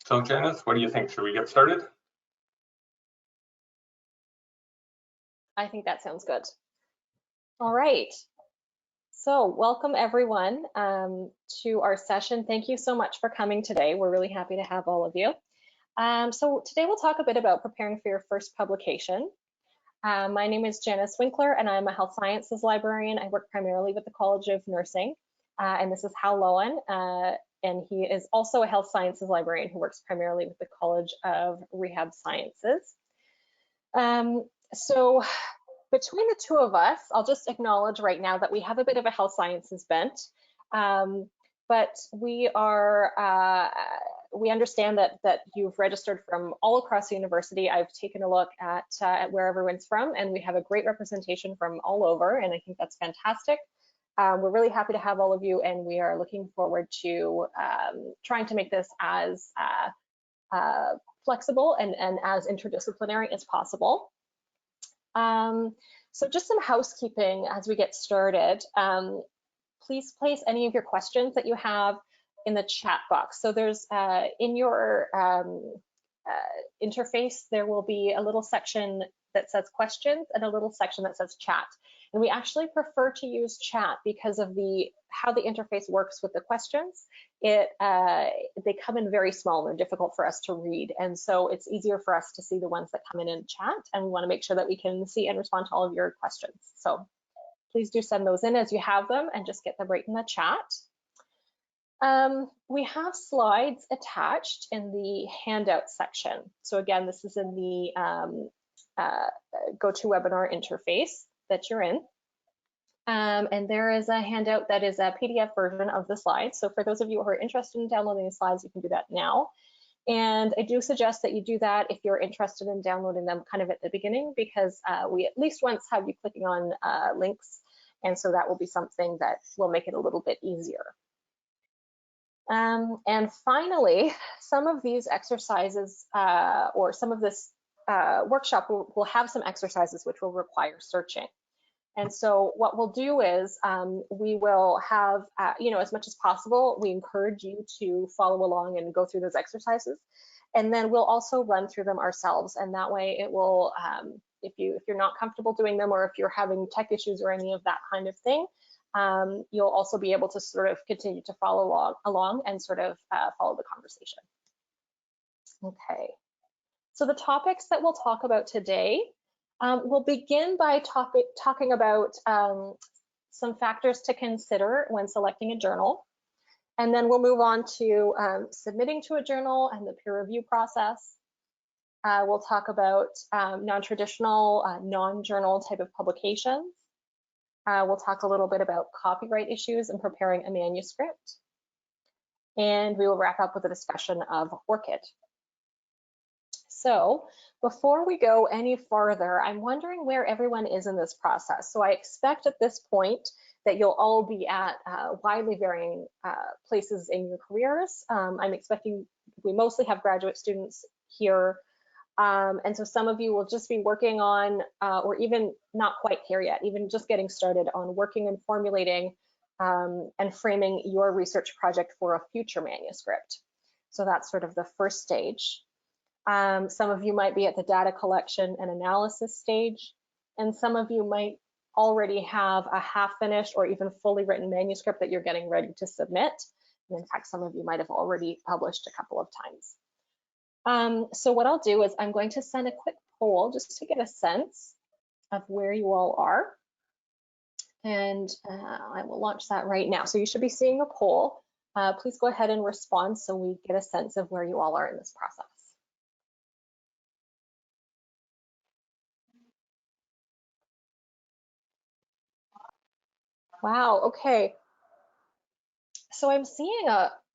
So Janice, what do you think? Should we get started? I think that sounds good. All right. So welcome everyone to our session. Thank you so much for coming today. We're really happy to have all of you. So today we'll talk a bit about preparing for your first publication. My name is Janice Winkler and I'm a health sciences librarian. I work primarily with the College of Nursing, and this is Hal Lowen, and he is also a health sciences librarian who works primarily with the College of Rehab Sciences. So between the two of us, I'll just acknowledge right now that we have a bit of a health sciences bent, but we understand that you've registered from all across the university. I've taken a look at where everyone's from, and we have a great representation from all over, and I think that's fantastic. We're really happy to have all of you, and we are looking forward to trying to make this as flexible and as interdisciplinary as possible. So just some housekeeping as we get started. Please place any of your questions that you have in the chat box. So there's in your interface, there will be a little section that says questions and a little section that says chat. And we actually prefer to use chat because of how the interface works with the questions. They come in very small and they're difficult for us to read. And so it's easier for us to see the ones that come in chat. And we want to make sure that we can see and respond to all of your questions. So please do send those in as you have them and just get them right in the chat. We have slides attached in the handout section. So again, this is in the GoToWebinar interface that you're in. And there is a handout that is a PDF version of the slides. So for those of you who are interested in downloading the slides, you can do that now. And I do suggest that you do that if you're interested in downloading them kind of at the beginning, because we at least once have you clicking on links. And so that will be something that will make it a little bit easier. And finally, some of these exercises or some of this workshop will have some exercises which will require searching. And so what we'll do is we will have, as much as possible, we encourage you to follow along and go through those exercises. And then we'll also run through them ourselves. And that way it will, if you're not comfortable doing them, or if you're having tech issues or any of that kind of thing, you'll also be able to sort of continue to follow along and sort of follow the conversation. Okay. So the topics that we'll talk about today, we'll begin by talking about some factors to consider when selecting a journal. And then we'll move on to submitting to a journal and the peer review process. We'll talk about non-traditional, non-journal type of publications. We'll talk a little bit about copyright issues and preparing a manuscript. And we will wrap up with a discussion of ORCID. So before we go any further, I'm wondering where everyone is in this process. So I expect at this point that you'll all be at widely varying places in your careers. I'm expecting we mostly have graduate students here. And so some of you will just be working on, or even not quite here yet, even just getting started on working and formulating and framing your research project for a future manuscript. So that's sort of the first stage. Some of you might be at the data collection and analysis stage, and some of you might already have a half-finished or even fully written manuscript that you're getting ready to submit. And in fact, some of you might have already published a couple of times. So what I'll do is I'm going to send a quick poll just to get a sense of where you all are. And I will launch that right now. So you should be seeing a poll. Please go ahead and respond so we get a sense of where you all are in this process. Wow, okay. So I'm seeing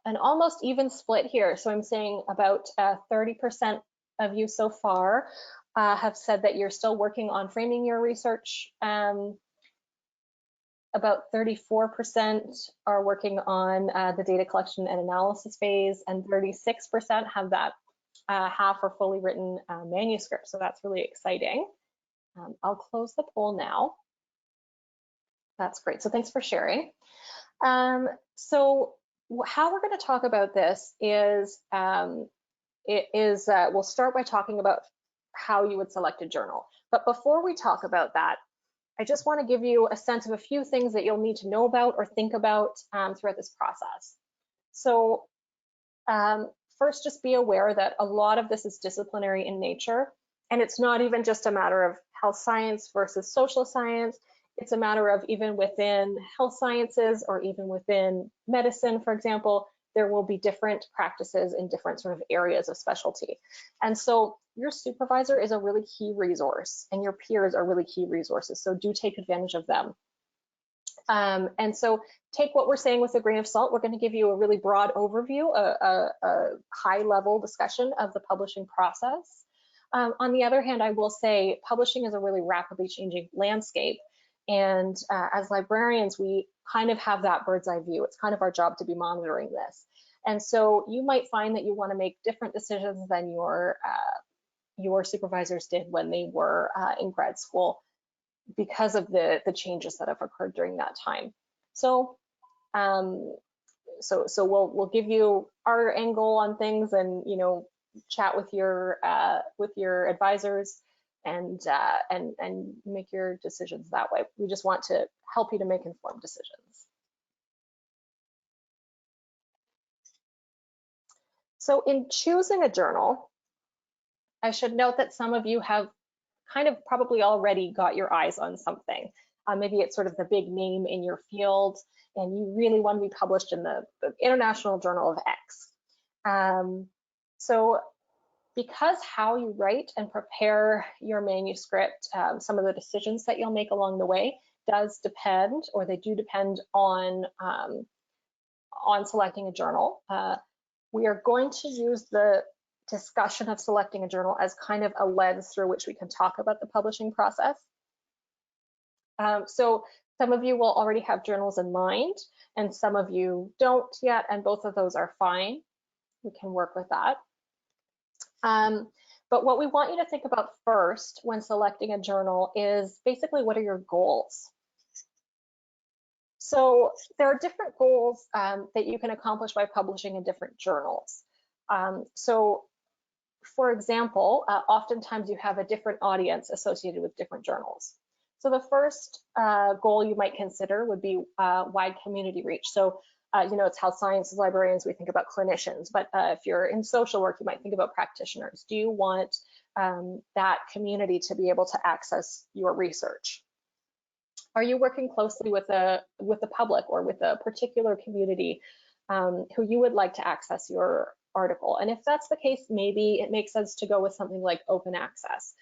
an almost even split here. So I'm saying about 30% of you so far have said that you're still working on framing your research. About 34% are working on the data collection and analysis phase, and 36% have that half or fully written manuscript. So that's really exciting. I'll close the poll now. That's great. So thanks for sharing. So how we're going to talk about this is we'll start by talking about how you would select a journal. But before we talk about that, I just want to give you a sense of a few things that you'll need to know about or think about throughout this process. So first, just be aware that a lot of this is disciplinary in nature, and it's not even just a matter of health science versus social science. It's a matter of even within health sciences or even within medicine, for example, there will be different practices in different sort of areas of specialty. And so your supervisor is a really key resource, and your peers are really key resources. So do take advantage of them. And so take what we're saying with a grain of salt. We're going to give you a really broad overview, a high-level discussion of the publishing process. On the other hand, I will say publishing is a really rapidly changing landscape. And as librarians, we kind of have that bird's eye view. It's kind of our job to be monitoring this. And so you might find that you want to make different decisions than your supervisors did when they were in grad school, because of the changes that have occurred during that time. So we'll give you our angle on things, and chat with your advisors and make your decisions that way. We just want to help you to make informed decisions. So in choosing a journal, I should note that some of you have kind of probably already got your eyes on something. Maybe it's sort of the big name in your field, and you really want to be published in the International Journal of X. So because how you write and prepare your manuscript, some of the decisions that you'll make along the way does depend, or they do depend on selecting a journal. We are going to use the discussion of selecting a journal as kind of a lens through which we can talk about the publishing process. So some of you will already have journals in mind, and some of you don't yet, and both of those are fine. We can work with that. But what we want you to think about first when selecting a journal is basically, what are your goals? So there are different goals that you can accomplish by publishing in different journals. So for example, oftentimes you have a different audience associated with different journals. So the first goal you might consider would be wide community reach. So it's health sciences librarians, we think about clinicians, but if you're in social work, you might think about practitioners. Do you want that community to be able to access your research? Are you working closely with the public or with a particular community who you would like to access your article? And if that's the case, maybe it makes sense to go with something like open access,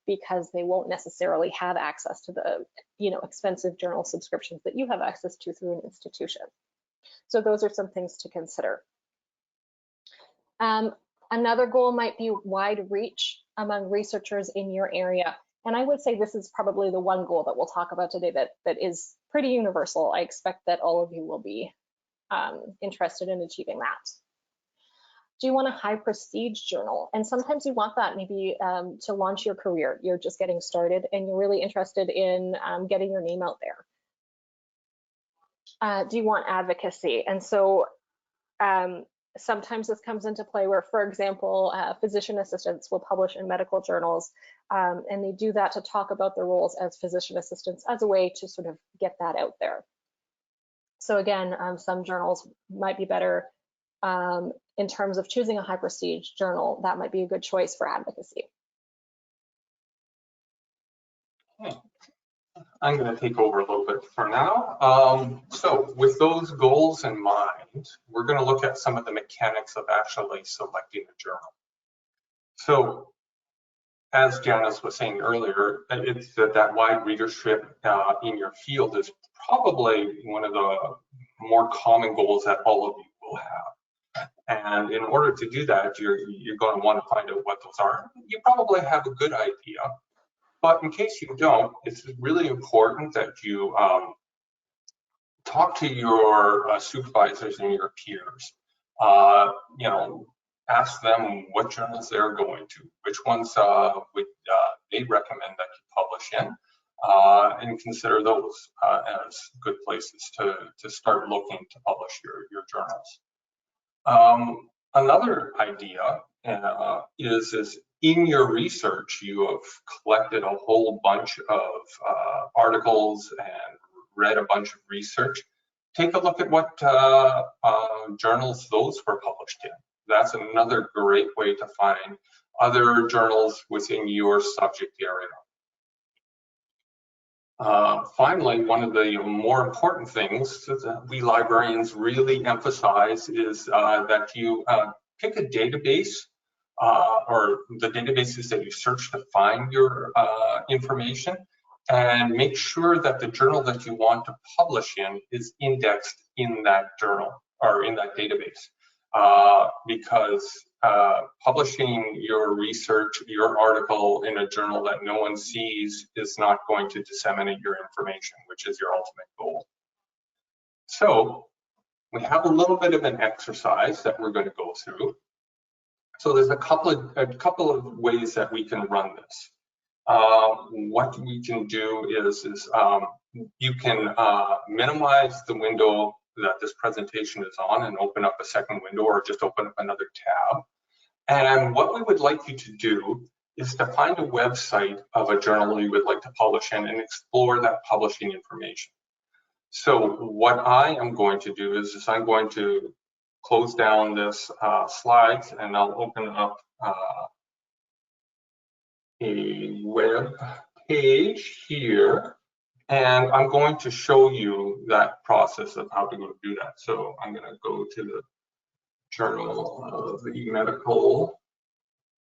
because they won't necessarily have access to the expensive journal subscriptions that you have access to through an institution. So those are some things to consider. Another goal might be wide reach among researchers in your area. And I would say this is probably the one goal that we'll talk about today that is pretty universal. I expect that all of you will be interested in achieving that. Do you want a high prestige journal? And sometimes you want that maybe to launch your career. You're just getting started and you're really interested in getting your name out there. Do you want advocacy? And so sometimes this comes into play where, for example, physician assistants will publish in medical journals, and they do that to talk about their roles as physician assistants as a way to sort of get that out there. So again, some journals might be better in terms of choosing a high prestige journal. That might be a good choice for advocacy. Okay. I'm going to take over a little bit for now. So with those goals in mind, we're going to look at some of the mechanics of actually selecting a journal. So as Janice was saying earlier, it's that wide readership in your field is probably one of the more common goals that all of you will have. And in order to do that, you're going to want to find out what those are. You probably have a good idea. But in case you don't, it's really important that you talk to your supervisors and your peers. Ask them what journals they're going to, which ones would they recommend that you publish in, and consider those as good places to start looking to publish your journals. Another idea is in your research, you have collected a whole bunch of articles and read a bunch of research. Take a look at what journals those were published in. That's another great way to find other journals within your subject area. Finally, one of the more important things that we librarians really emphasize is that you pick a database or the databases that you search to find your information, and make sure that the journal that you want to publish in is indexed in that journal or in that database. Because publishing your research, your article in a journal that no one sees is not going to disseminate your information, which is your ultimate goal. So we have a little bit of an exercise that we're going to go through. So there's a couple of ways that we can run this. What we can do is you can minimize the window that this presentation is on and open up a second window, or just open up another tab. And what we would like you to do is to find a website of a journal you would like to publish in and explore that publishing information. So what I am going to do is I'm going to close down this slides, and I'll open up a web page here, and I'm going to show you that process of how to go do that. So I'm going to go to the Journal of the Medical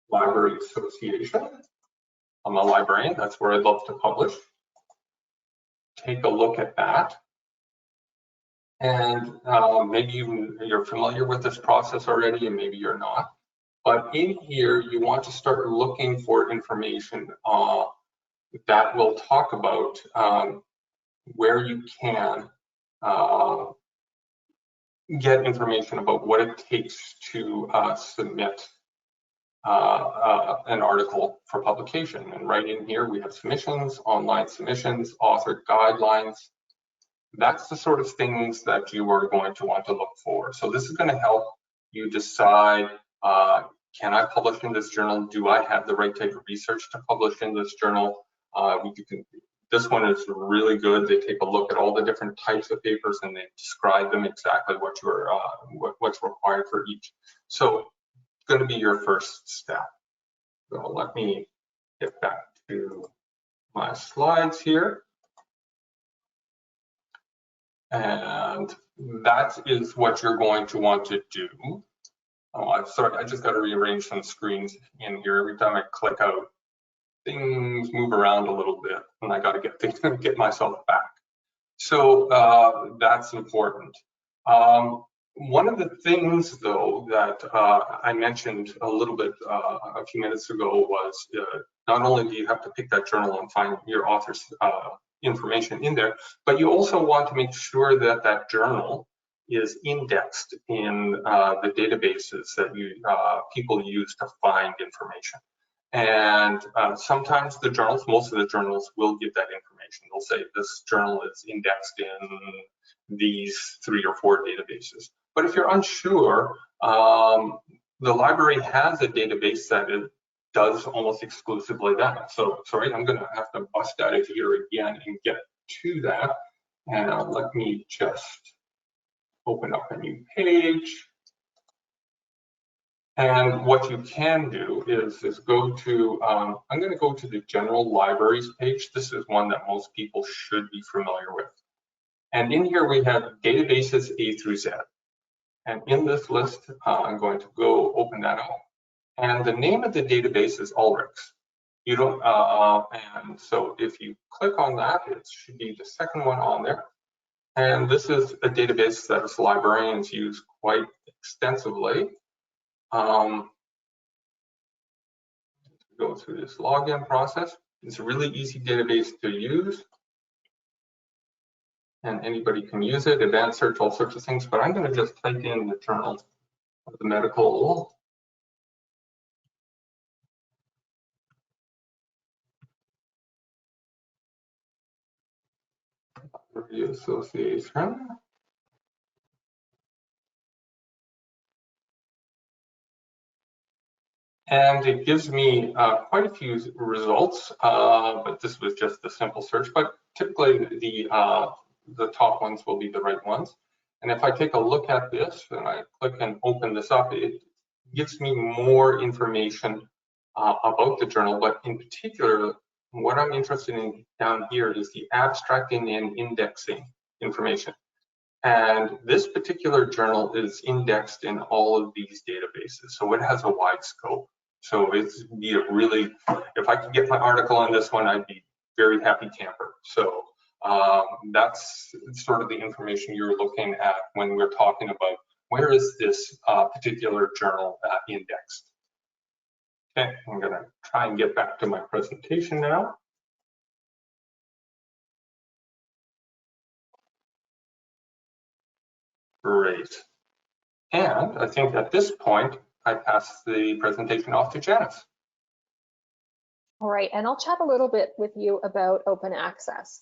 Library Association. I'm a librarian, that's where I'd love to publish. Take a look at that. And maybe you're familiar with this process already, and maybe you're not. But in here, you want to start looking for information that will talk about where you can get information about what it takes to submit an article for publication. And right in here, we have submissions, online submissions, authored guidelines. That's the sort of things that you are going to want to look for. So this is going to help you decide, can I publish in this journal? Do I have the right type of research to publish in this journal? This one is really good. They take a look at all the different types of papers and they describe them exactly what's required for each. So it's going to be your first step. So let me get back to my slides here. And that is what you're going to want to do. Oh, I'm sorry, I just got to rearrange some screens in here. Every time I click out, things move around a little bit, and I got to get myself back. So that's important. One of the things, though, that I mentioned a little bit a few minutes ago was not only do you have to pick that journal and find your author's information in there, but you also want to make sure that that journal is indexed in the databases that people use to find information. And sometimes the journals, most of the journals will give that information. They'll say this journal is indexed in these 3 or 4 databases. But if you're unsure, the library has a database that it does almost exclusively that. So sorry, I'm going to have to bust out of here again and get to that. And let me just open up a new page. And what you can do is go to, I'm going to go to the general libraries page. This is one that most people should be familiar with. And in here we have databases A through Z. And in this list, I'm going to go open that up. And the name of the database is ULRICS. You don't, and so if you click on that, it should be the second one on there. And this is a database that us librarians use quite extensively. Go through this login process. It's a really easy database to use, and anybody can use it, advanced search, all sorts of things, but I'm going to just type in the Journal of the Medical Review Association. And it gives me quite a few results, but this was just a simple search. But typically the top ones will be the right ones. And if I take a look at this and I click and open this up, it gives me more information about the journal. But in particular, what I'm interested in down here is the abstracting and indexing information. And this particular journal is indexed in all of these databases, so it has a wide scope. So it's be a really, if I could get my article in this one, I'd be very happy camper. So that's sort of the information you're looking at when we're talking about where is this particular journal indexed. Okay, I'm gonna try and get back to my presentation now. Great. And I think at this point, I pass the presentation off to Janice. All right, and I'll chat a little bit with you about open access.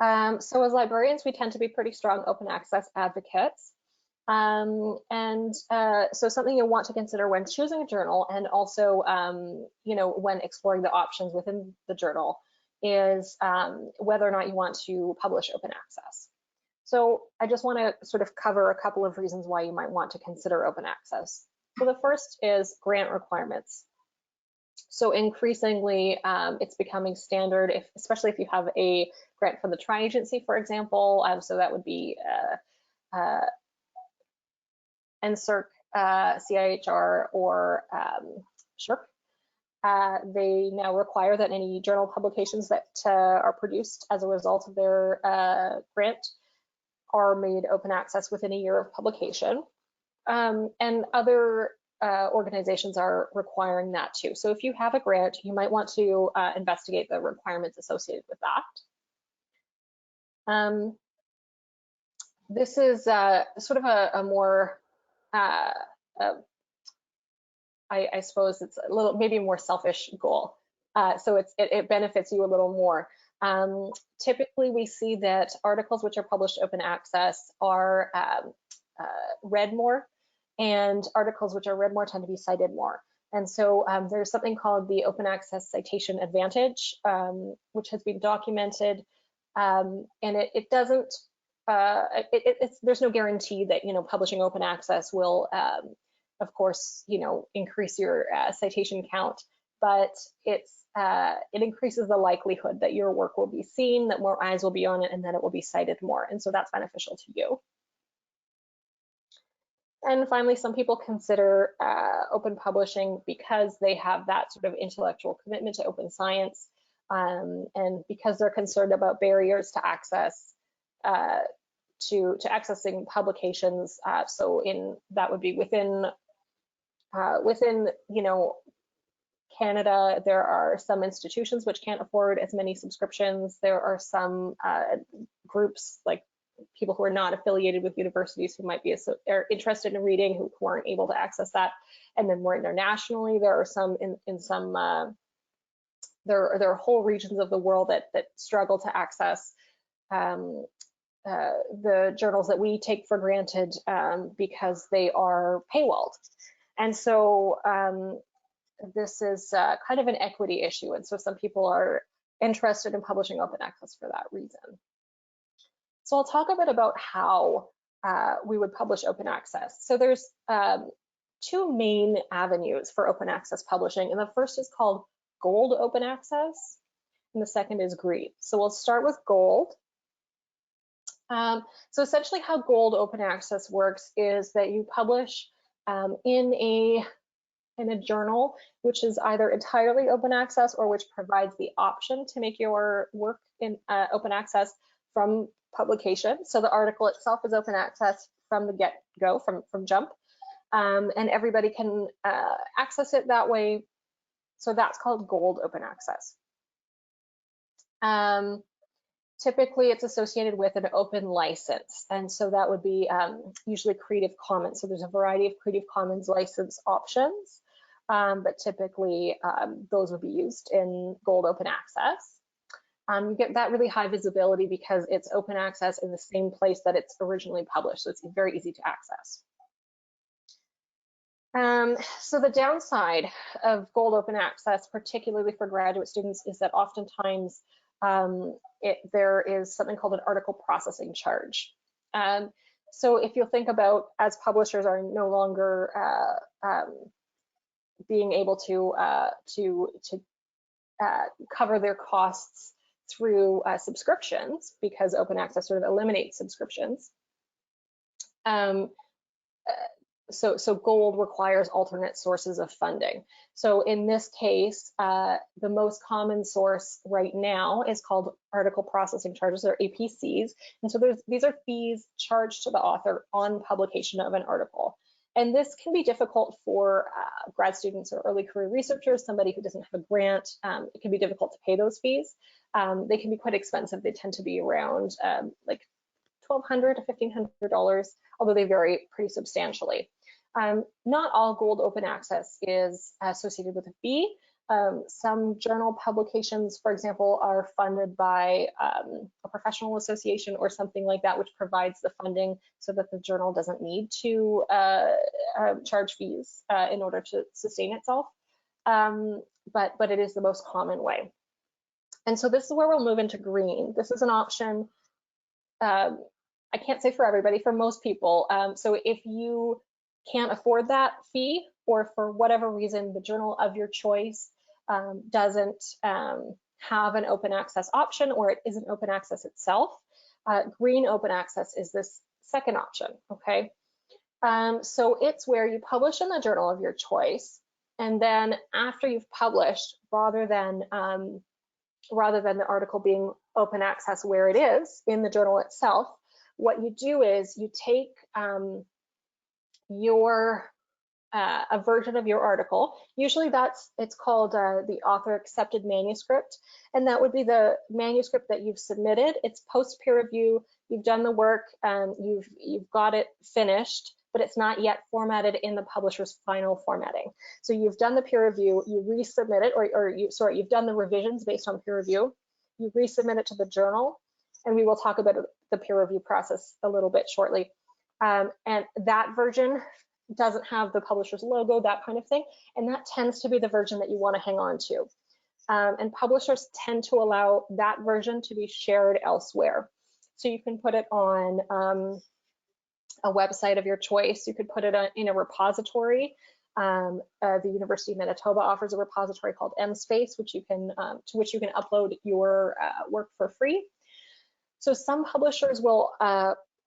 So as librarians, we tend to be pretty strong open access advocates. So something you'll want to consider when choosing a journal, and also, when exploring the options within the journal, is whether or not you want to publish open access. So I just want to sort of cover a couple of reasons why you might want to consider open access. So the first is grant requirements. So increasingly, it's becoming standard, especially if you have a grant from the tri-agency, for example. So that would be NSERC, CIHR, or SHRC. They now require that any journal publications that are produced as a result of their grant are made open access within a year of publication. And other organizations are requiring that too. So if you have a grant, you might want to investigate the requirements associated with that. This is sort of a more, I suppose it's a little, maybe a more selfish goal. So it benefits you a little more. Typically, we see that articles which are published open access are read more, and articles which are read more tend to be cited more. And so there's something called the open access citation advantage, which has been documented, and it doesn't, there's no guarantee that, publishing open access will, of course, increase your citation count, but it increases the likelihood that your work will be seen, that more eyes will be on it, and that it will be cited more. And so that's beneficial to you. And finally, some people consider open publishing because they have that sort of intellectual commitment to open science, and because they're concerned about barriers to access, to accessing publications. So that would be within Canada, there are some institutions which can't afford as many subscriptions. There are some groups, like people who are not affiliated with universities, who might be are interested in reading, who aren't able to access that. And then more internationally, there are some in some there are whole regions of the world that struggle to access the journals that we take for granted because they are paywalled. And so this is kind of an equity issue. And so some people are interested in publishing open access for that reason. So I'll talk a bit about how we would publish open access. So there's two main avenues for open access publishing. And the first is called gold open access, and the second is green. So we'll start with gold. So essentially how gold open access works is that you publish in a journal which is either entirely open access or which provides the option to make your work in open access from publication. So the article itself is open access from the get-go, from jump, and everybody can access it that way. So that's called gold open access. Typically, it's associated with an open license, and so that would be usually Creative Commons. So there's a variety of Creative Commons license options, but typically those would be used in gold open access. You get that really high visibility because it's open access in the same place that it's originally published, so it's very easy to access. So the downside of gold open access, particularly for graduate students, is that oftentimes there is something called an article processing charge. So if you think about, as publishers are no longer being able to cover their costs through subscriptions, because open access sort of eliminates subscriptions. So gold requires alternate sources of funding. So in this case, the most common source right now is called article processing charges, or APCs. And so these are fees charged to the author on publication of an article. And this can be difficult for grad students or early career researchers, somebody who doesn't have a grant. It can be difficult to pay those fees. They can be quite expensive. They tend to be around like $1,200 to $1,500, although they vary pretty substantially. Not all gold open access is associated with a fee. Some journal publications, for example, are funded by a professional association or something like that, which provides the funding so that the journal doesn't need to charge fees in order to sustain itself. But it is the most common way. And so this is where we'll move into green. This is an option, I can't say for everybody, for most people. So if you can't afford that fee, or for whatever reason the journal of your choice doesn't have an open access option, or it isn't open access itself, green open access is this second option, okay? So it's where you publish in the journal of your choice, and then after you've published, rather than the article being open access where it is in the journal itself, what you do is you take a version of your article. Usually it's called the author accepted manuscript, and that would be the manuscript that you've submitted. It's post peer review. You've done the work, you've got it finished, but it's not yet formatted in the publisher's final formatting. So you've done the peer review, you resubmit it, you've done the revisions based on peer review. You resubmit it to the journal, and we will talk about the peer review process a little bit shortly. And that version doesn't have the publisher's logo, that kind of thing, and that tends to be the version that you want to hang on to. And publishers tend to allow that version to be shared elsewhere. So you can put it on a website of your choice. You could put it in a repository. The University of Manitoba offers a repository called MSpace, to which you can upload your work for free. So some publishers will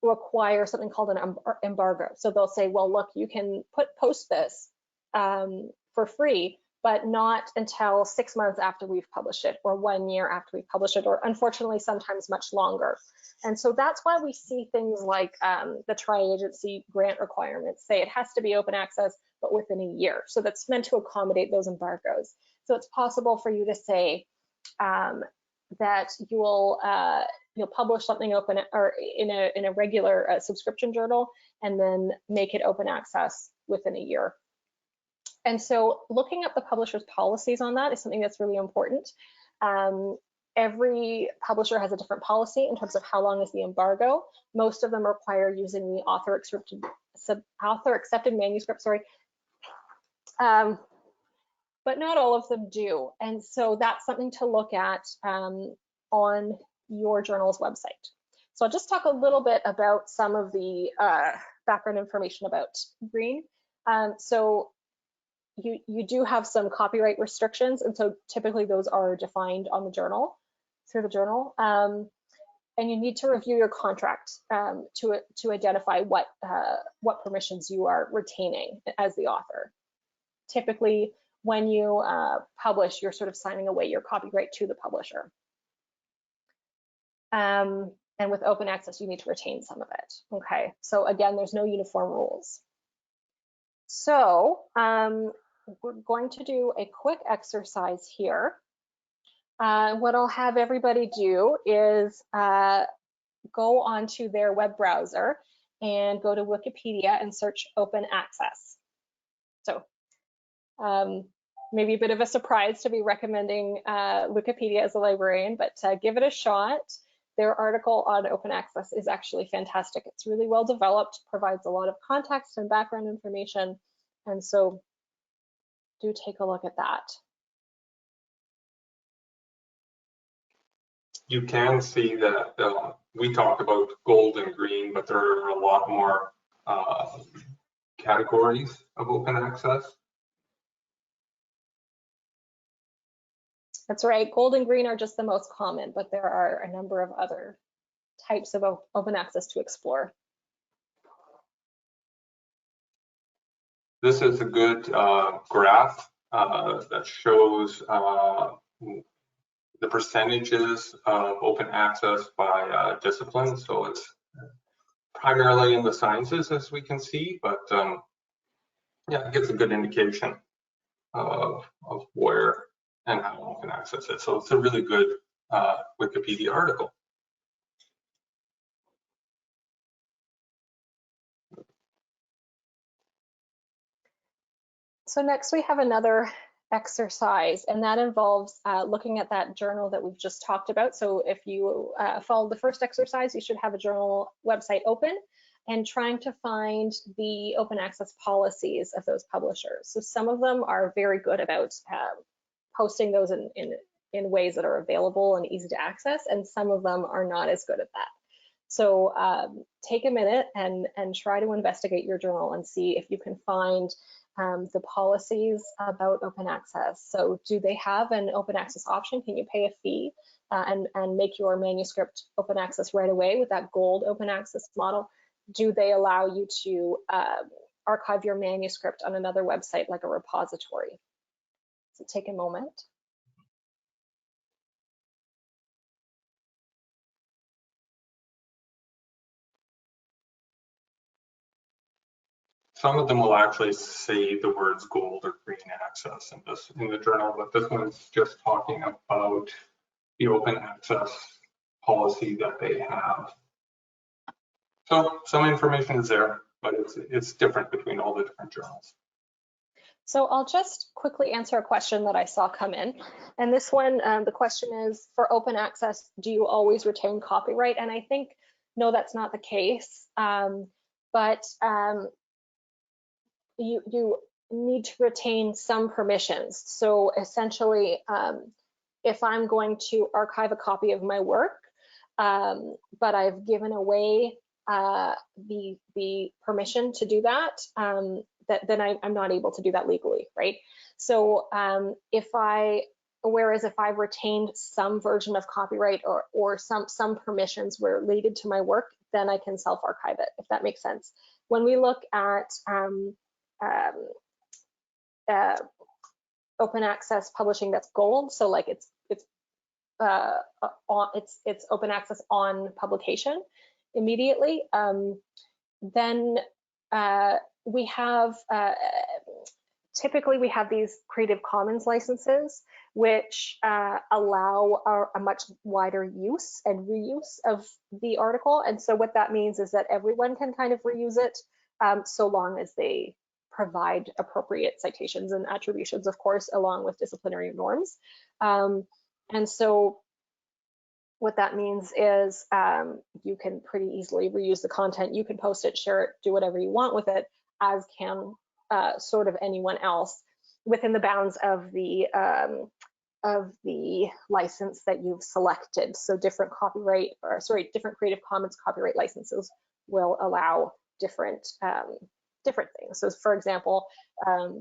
require something called an embargo. So they'll say, well, look, you can post this for free, but not until 6 months after we've published it, or 1 year after we've published it, or unfortunately sometimes much longer. And so that's why we see things like the tri-agency grant requirements say it has to be open access, but within a year. So that's meant to accommodate those embargoes. So it's possible for you to say that you'll publish something open or in a regular subscription journal, and then make it open access within a year. And so looking at the publisher's policies on that is something that's really important. Every publisher has a different policy in terms of how long is the embargo. Most of them require using the author accepted manuscript, but not all of them do. And so that's something to look at on your journal's website. So I'll just talk a little bit about some of the background information about green. So you do have some copyright restrictions, and so typically those are defined on the journal, through the journal. And you need to review your contract to identify what permissions you are retaining as the author. Typically, when you publish, you're sort of signing away your copyright to the publisher. And with open access, you need to retain some of it. Okay, so again, there's no uniform rules. So we're going to do a quick exercise here. What I'll have everybody do is go onto their web browser and go to Wikipedia and search open access. So maybe a bit of a surprise to be recommending Wikipedia as a librarian, but give it a shot. Their article on open access is actually fantastic. It's really well developed, provides a lot of context and background information, And so do take a look at that. You can see that we talked about gold and green, but there are a lot more categories of open access. That's right. Gold and green are just the most common, but there are a number of other types of open access to explore. This is a good graph that shows the percentages of open access by discipline. So it's primarily in the sciences, as we can see, but yeah, it gives a good indication of where and how open access is. So it's a really good Wikipedia article. So next we have another exercise, and that involves looking at that journal that we've just talked about. So if you follow the first exercise, you should have a journal website open and trying to find the open access policies of those publishers. So some of them are very good about posting those in ways that are available and easy to access, and some of them are not as good at that. So take a minute and try to investigate your journal and see if you can find the policies about open access. So do they have an open access option? Can you pay a fee and make your manuscript open access right away with that gold open access model? Do they allow you to archive your manuscript on another website like a repository? So take a moment. Some of them will actually say the words gold or green access in the journal, but this one's just talking about the open access policy that they have. So some information is there, but it's different between all the different journals. So I'll just quickly answer a question that I saw come in. And this one, the question is, for open access, do you always retain copyright? And I think, no, that's not the case. But you need to retain some permissions. So essentially, if I'm going to archive a copy of my work, but I've given away the permission to do that, then I'm not able to do that legally, right? So whereas if I've retained some version of copyright or some permissions related to my work, then I can self-archive it, if that makes sense. When we look at open access publishing that's gold, so like it's open access on publication immediately, then we have typically we have these Creative Commons licenses which allow a much wider use and reuse of the article. And so what that means is that everyone can kind of reuse it so long as they provide appropriate citations and attributions, of course, along with disciplinary norms. And so what that means is you can pretty easily reuse the content. You can post it, share it, do whatever you want with it, as can sort of anyone else within the bounds of the license that you've selected. So different different Creative Commons copyright licenses will allow different things. So for example,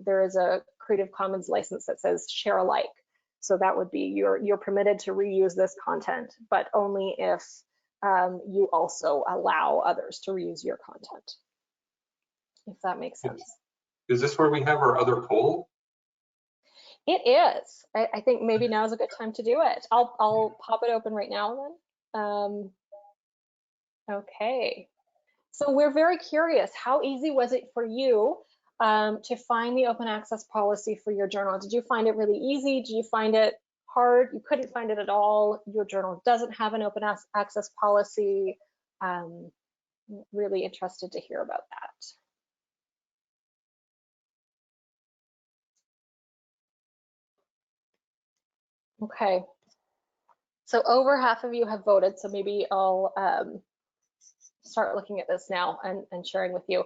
there is a Creative Commons license that says share alike. So that would be you're permitted to reuse this content, but only if you also allow others to reuse your content, if that makes sense. Is this where we have our other poll? It is. I think maybe now is a good time to do it. I'll pop it open right now then. Okay. So we're very curious, how easy was it for you to find the open access policy for your journal? Did you find it really easy? Did you find it hard? You couldn't find it at all? Your journal doesn't have an open access policy? Really interested to hear about that. Okay. So over half of you have voted, so maybe I'll start looking at this now and sharing with you.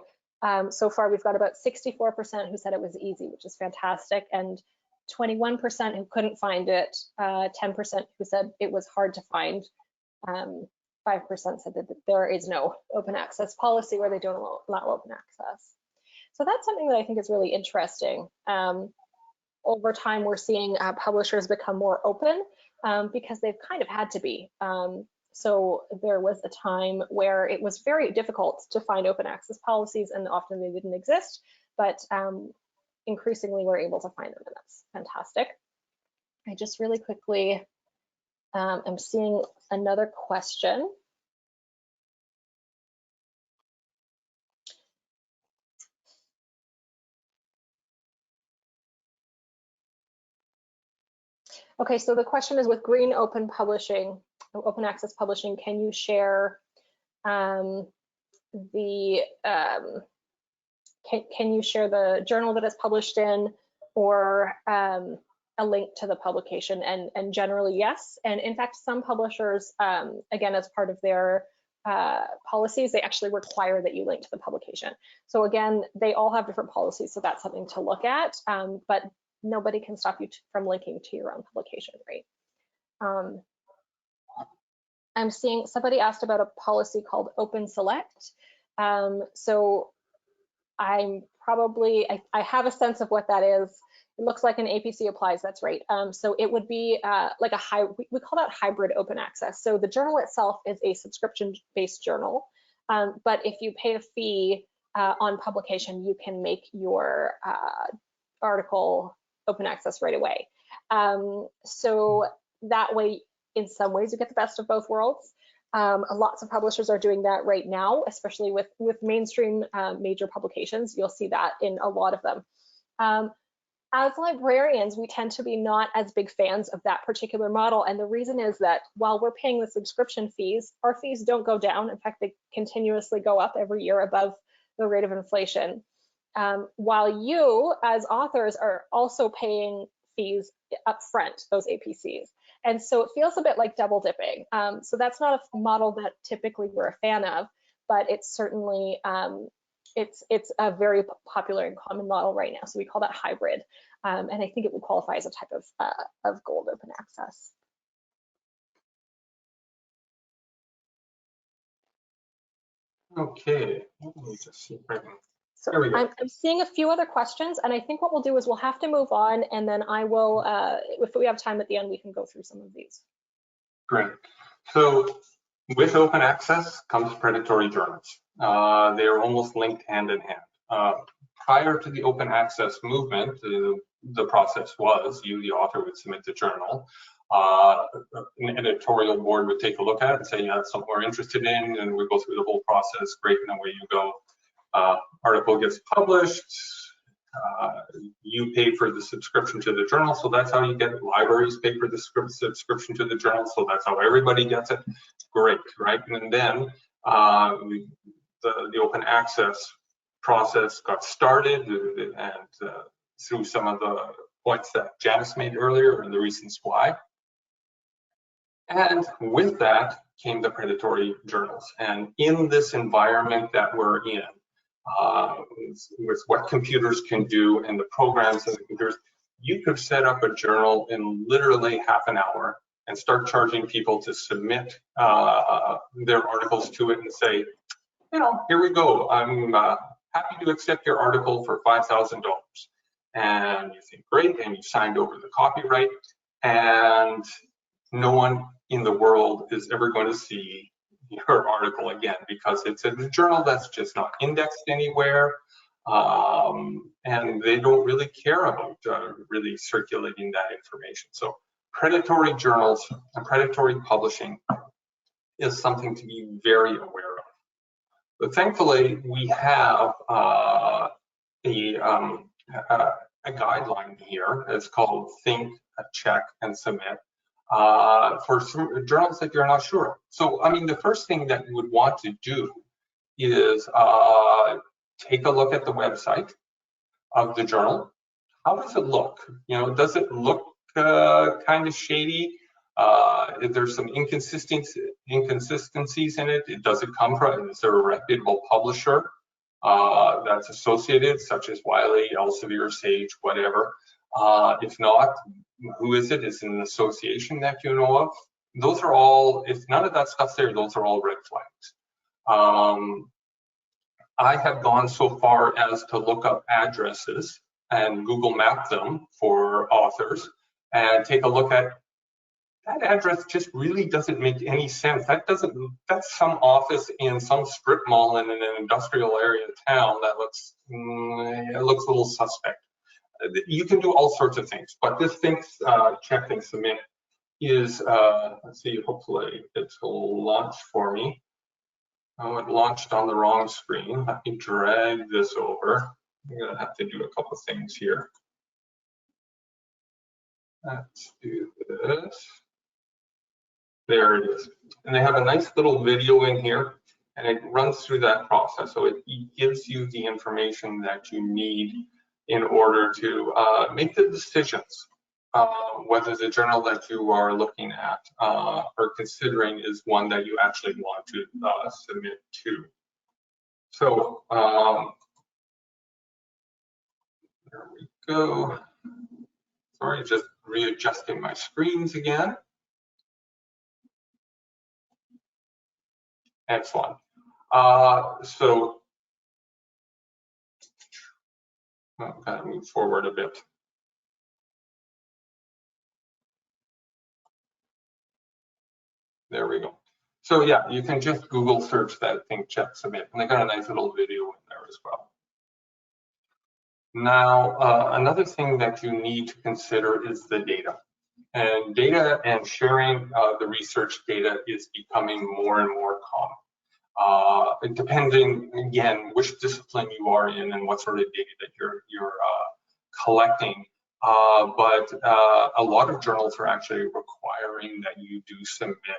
So far, we've got about 64% who said it was easy, which is fantastic, and 21% who couldn't find it, 10% who said it was hard to find, 5% said that there is no open access policy where they don't allow open access. So that's something that I think is really interesting. Over time, we're seeing publishers become more open because they've kind of had to be. So there was a time where it was very difficult to find open access policies, and often they didn't exist, but increasingly we're able to find them, and that's fantastic. I just really quickly am seeing another question. Okay, so the question is, with green open publishing, open access publishing, can you share can you share the journal that it's published in, or a link to the publication? And generally, yes. And in fact, some publishers, again, as part of their policies, they actually require that you link to the publication. So again, they all have different policies, so that's something to look at. But nobody can stop you from linking to your own publication, right? I'm seeing somebody asked about a policy called Open Select. So I'm probably, I have a sense of what that is. It looks like an APC applies, that's right. So it would be like a we call that hybrid open access. So the journal itself is a subscription-based journal, but if you pay a fee on publication, you can make your article open access right away. So that way, in some ways, you get the best of both worlds. Lots of publishers are doing that right now, especially with mainstream major publications. You'll see that in a lot of them. As librarians, we tend to be not as big fans of that particular model. And the reason is that while we're paying the subscription fees, our fees don't go down. In fact, they continuously go up every year above the rate of inflation. While you, as authors, are also paying fees upfront, those APCs. And so it feels a bit like double dipping. So that's not a model that typically we're a fan of, but it's certainly, it's a very popular and common model right now. So we call that hybrid. And I think it would qualify as a type of gold open access. Okay, let me just see if I can. So I'm seeing a few other questions, and I think what we'll do is we'll have to move on, and then I will, if we have time at the end, we can go through some of these. Great. So with open access comes predatory journals. They are almost linked hand in hand. Prior to the open access movement, the process was you, the author, would submit the journal. An editorial board would take a look at it and say, yeah, that's something we're interested in, and we go through the whole process. Great, and away you go. Article gets published, you pay for the subscription to the journal, so that's how you get it. Libraries pay for the subscription to the journal, so that's how everybody gets it. Great, right? And then the open access process got started, and through some of the points that Janice made earlier and the reasons why. And with that came the predatory journals. And in this environment that we're in, with what computers can do and the programs in the computers, you could set up a journal in literally half an hour and start charging people to submit their articles to it and say, you know, here we go. I'm happy to accept your article for $5,000. And you think, great, and you signed over the copyright, and no one in the world is ever going to see your article again, because it's a journal that's just not indexed anywhere, and they don't really care about really circulating that information. So predatory journals and predatory publishing is something to be very aware of. But thankfully, we have a guideline here. It's called Think, Check, and Submit. For some journals that you're not sure. So, I mean, the first thing that you would want to do is take a look at the website of the journal. How does it look? You know, does it look kind of shady? Is there some inconsistencies in it? Does it come from, is there a reputable publisher? that's associated, such as Wiley, Elsevier, Sage, whatever. If not, who is it? Is it an association that you know of? Those are all, if none of that stuff's there, those are all red flags. I have gone so far as to look up addresses and Google map them for authors and take a look at that address. Just really doesn't make any sense. That's some office in some strip mall in an industrial area of town that looks a little suspect. You can do all sorts of things, but this check thing submit is, let's see, hopefully it's launched for me. Oh, it launched on the wrong screen. Let me drag this over. I'm gonna have to do a couple of things here. Let's do this. There it is. And they have a nice little video in here, and it runs through that process. So it gives you the information that you need in order to make the decisions. Whether the journal that you are looking at or considering is one that you actually want to submit to. So there we go. Sorry, just readjusting my screens again. Excellent. So I've got to move forward a bit. There we go. So yeah, you can just Google search that thing, check submit, and they got a nice little video in there as well. Now, another thing that you need to consider is the data. And data and sharing the research data is becoming more and more common. Depending, again, which discipline you are in and what sort of data that you're collecting. But a lot of journals are actually requiring that you do submit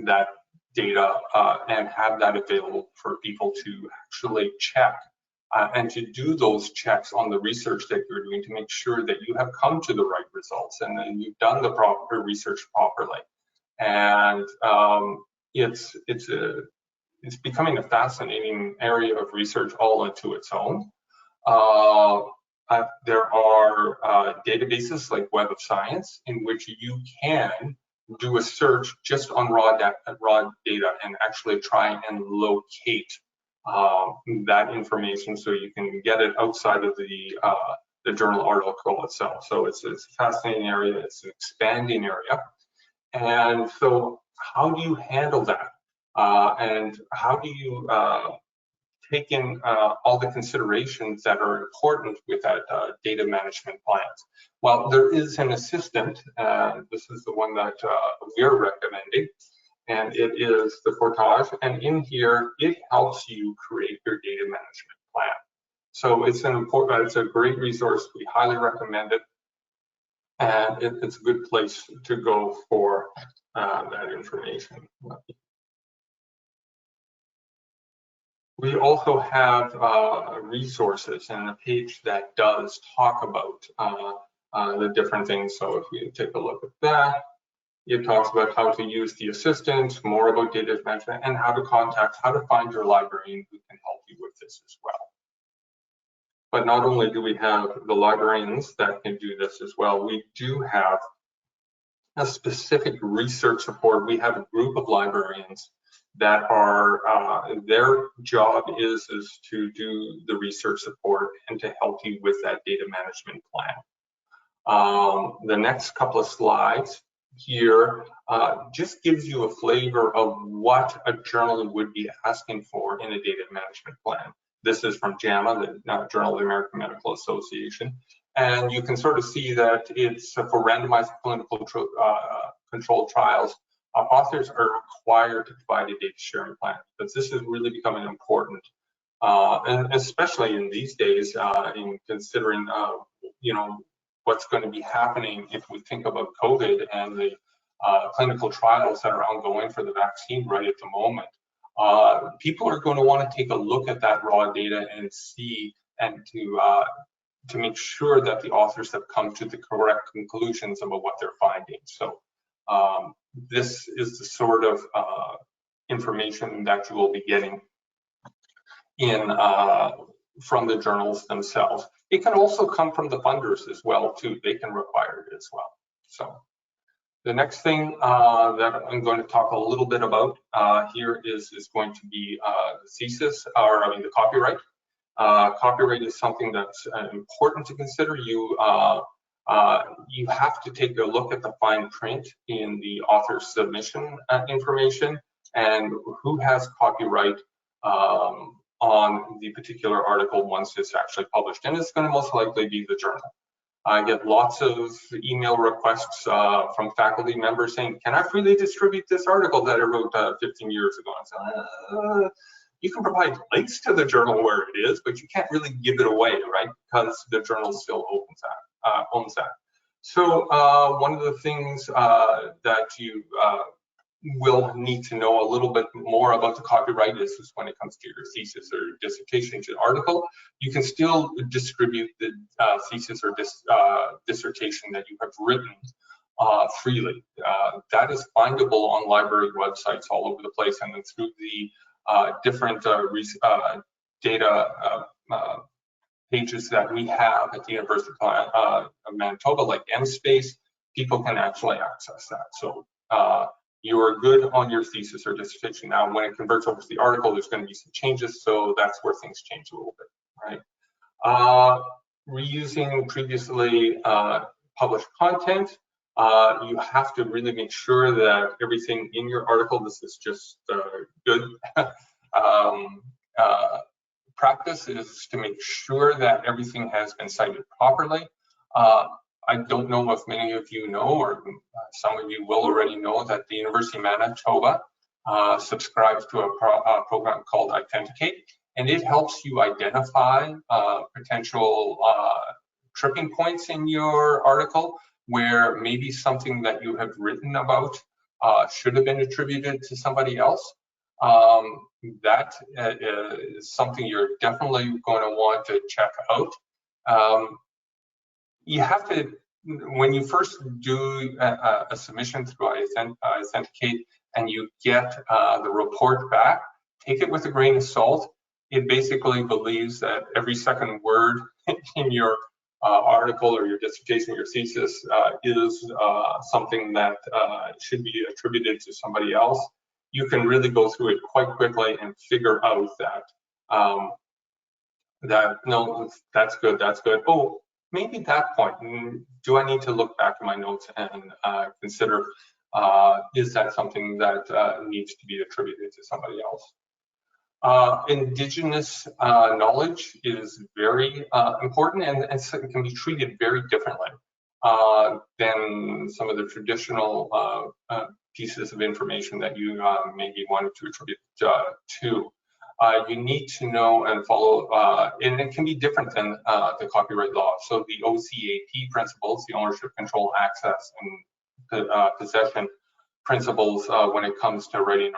that data and have that available for people to actually check and to do those checks on the research that you're doing to make sure that you have come to the right results and then you've done the proper research properly. And it's becoming a fascinating area of research all into its own. There are databases like Web of Science in which you can do a search just on raw data and actually try and locate that information so you can get it outside of the journal article itself. So it's a fascinating area, it's an expanding area. And so how do you handle that? And how do you take in all the considerations that are important with that data management plans? Well, there is an assistant. This is the one that we're recommending, and it is the Portage. And in here, it helps you create your data management plan. So it's a great resource. We highly recommend it, and it's a good place to go for that information. We also have resources and a page that does talk about the different things. So if we take a look at that, it talks about how to use the assistant, more about data management, and how to find your librarian who can help you with this as well. But not only do we have the librarians that can do this as well, we do have a specific research support. We have a group of librarians that are, their job is to do the research support and to help you with that data management plan. The next couple of slides here just gives you a flavor of what a journal would be asking for in a data management plan. This is from JAMA, the Journal of the American Medical Association. And you can sort of see that it's for randomized clinical controlled trials. Authors are required to provide a data sharing plan, because this is really becoming important, and especially in these days, in considering, you know, what's going to be happening if we think about COVID and the clinical trials that are ongoing for the vaccine right at the moment. People are going to want to take a look at that raw data and see, and to make sure that the authors have come to the correct conclusions about what they're finding. So this is the sort of information that you will be getting. from the journals themselves. It can also come from the funders as well too. They can require it as well. So the next thing that I'm going to talk a little bit about here is going to be the thesis, or I mean the copyright. Copyright is something that's important to consider. You have to take a look at the fine print in the author's submission information and who has copyright on the particular article once it's actually published. And it's going to most likely be the journal. I get lots of email requests from faculty members saying, can I freely distribute this article that I wrote 15 years ago? And so, you can provide links to the journal where it is, but you can't really give it away, right? Because the journal still owns that. So one of the things that you will need to know a little bit more about the copyright is when it comes to your thesis or dissertation article, you can still distribute the thesis or dissertation that you have written freely. That is findable on library websites all over the place, and then through the different data pages that we have at the University of Manitoba, like MSpace, people can actually access that. So you are good on your thesis or dissertation. Now, when it converts over to the article, there's going to be some changes, so that's where things change a little bit, right? Reusing previously published content, you have to really make sure that everything in your article, this is just good practice, is to make sure that everything has been cited properly. I don't know if many of you know, or some of you will already know, that the University of Manitoba subscribes to a program called Authenticate, and it helps you identify potential tripping points in your article where maybe something that you have written about should have been attributed to somebody else. That is something you're definitely going to want to check out. You have to, when you first do a submission through Authenticate and you get the report back, take it with a grain of salt. It basically believes that every second word in your article or your dissertation, your thesis, is something that should be attributed to somebody else. You can really go through it quite quickly and figure out that no, that's good, that's good. Oh, maybe that point, do I need to look back in my notes and consider, is that something that needs to be attributed to somebody else? Indigenous knowledge is very important, and it can be treated very differently than some of the traditional pieces of information that you maybe wanted to attribute to. You need to know and follow, and it can be different than the copyright law. So the OCAP principles, the ownership, control, access, and possession principles when it comes to writing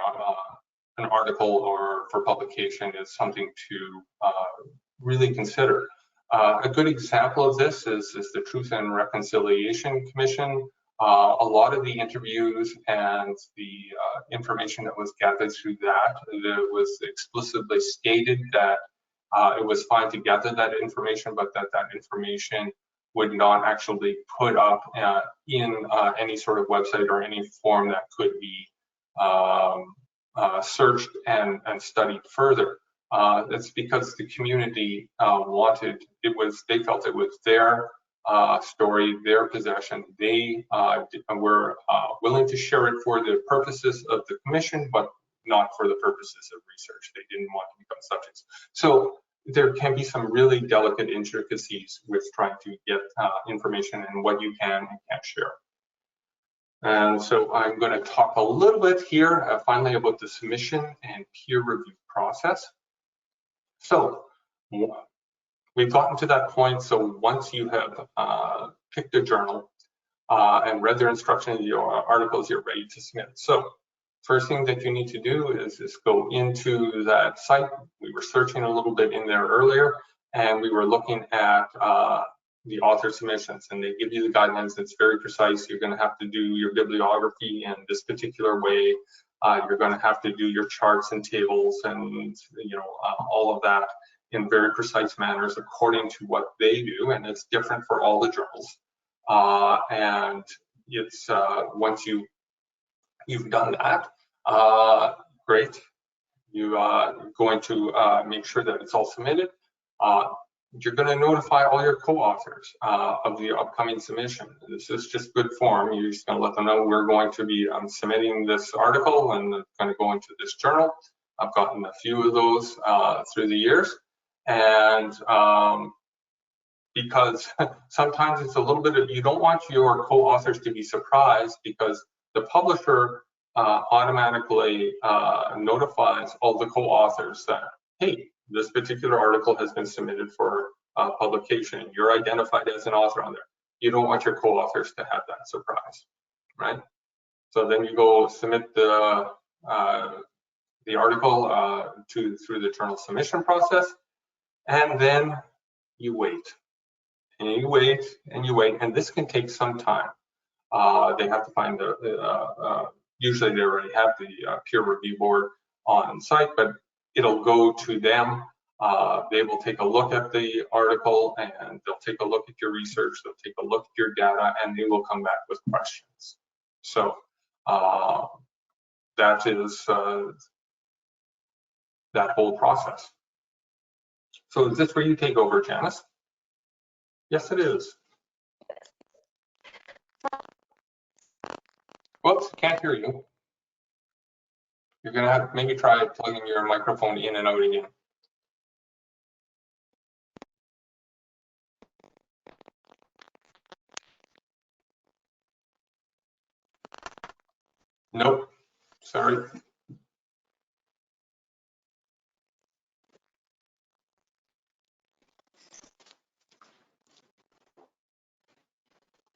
an article or for publication is something to really consider. A good example of this is the Truth and Reconciliation Commission. A lot of the interviews and the information that was gathered through that, it was explicitly stated that it was fine to gather that information, but that information would not actually put up in any sort of website or any form that could be searched and studied further. That's because the community wanted, they felt it was their story, their possession. They were willing to share it for the purposes of the commission, but not for the purposes of research. They didn't want to become subjects. So there can be some really delicate intricacies with trying to get information and what you can and can't share. And so I'm going to talk a little bit here finally about the submission and peer review process. So we've gotten to that point. So once you have picked a journal and read their instructions, your articles, you're ready to submit. So first thing that you need to do is go into that site. We were searching a little bit in there earlier, and we were looking at the author submissions, and they give you the guidelines. It's very precise. You're going to have to do your bibliography in this particular way. You're going to have to do your charts and tables and all of that in very precise manners according to what they do, and it's different for all the journals. And it's once you've done that, great. You are going to make sure that it's all submitted. You're going to notify all your co-authors of the upcoming submission. This is just good form. You're just going to let them know we're going to be submitting this article and it's going to go into this journal. I've gotten a few of those through the years, and because sometimes it's a little bit of, you don't want your co-authors to be surprised because the publisher automatically notifies all the co-authors that, hey, this particular article has been submitted for publication. You're identified as an author on there. You don't want your co-authors to have that surprise, right? So then you go submit the article through the journal submission process, and then you wait. And you wait and you wait, and this can take some time. They have to find usually they already have the peer review board on site, but it'll go to them. They will take a look at the article and they'll take a look at your research, they'll take a look at your data, and they will come back with questions. So that is that whole process. So is this where you take over, Janice? Yes, it is. Whoops, can't hear you. You're gonna have to maybe try plugging your microphone in and out again. Nope, sorry.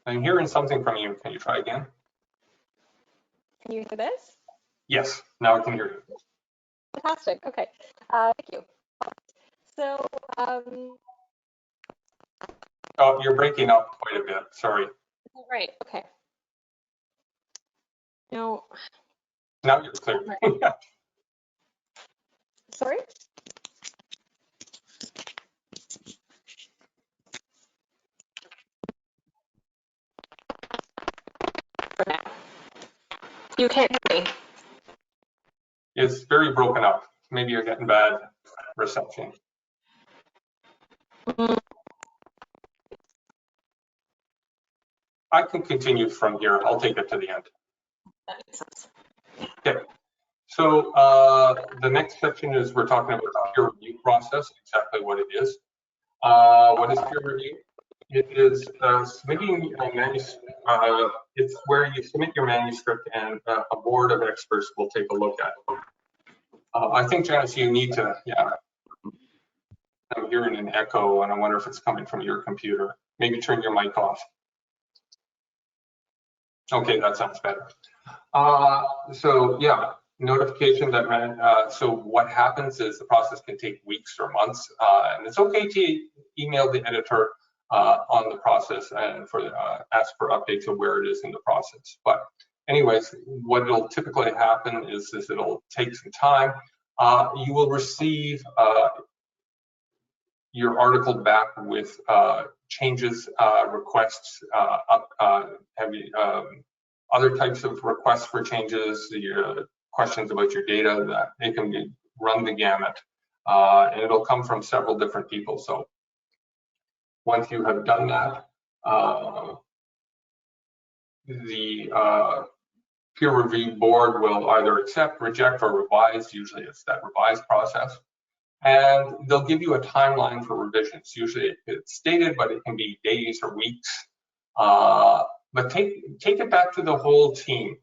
I'm hearing something from you. Can you try again? Can you hear this? Yes, now I can hear you. Fantastic. Okay. Thank you. So, oh, you're breaking up quite a bit. Sorry. right. Okay. No. Now you're clear. Sorry. For now. You can't hear me. It's very broken up. Maybe you're getting bad reception. I can continue from here. I'll take it to the end. That makes sense. Okay. So the next section is we're talking about the peer review process, exactly what it is. What is peer review? It is submitting a manuscript. It's where you submit your manuscript and a board of experts will take a look at it. I think, Janice, you need to, yeah. I'm hearing an echo and I wonder if it's coming from your computer. Maybe turn your mic off. Okay, that sounds better. So yeah, notification that, so what happens is the process can take weeks or months, and it's okay to email the editor on the process and for ask for updates of where it is in the process. But anyways, what will typically happen is it'll take some time. You will receive your article back with changes, requests, other types of requests for changes, your questions about your data, that it can be run the gamut, and it'll come from several different people. So once you have done that, the peer review board will either accept, reject, or revise. Usually it's that revise process. And they'll give you a timeline for revisions. Usually it's stated, but it can be days or weeks. But take it back to the whole team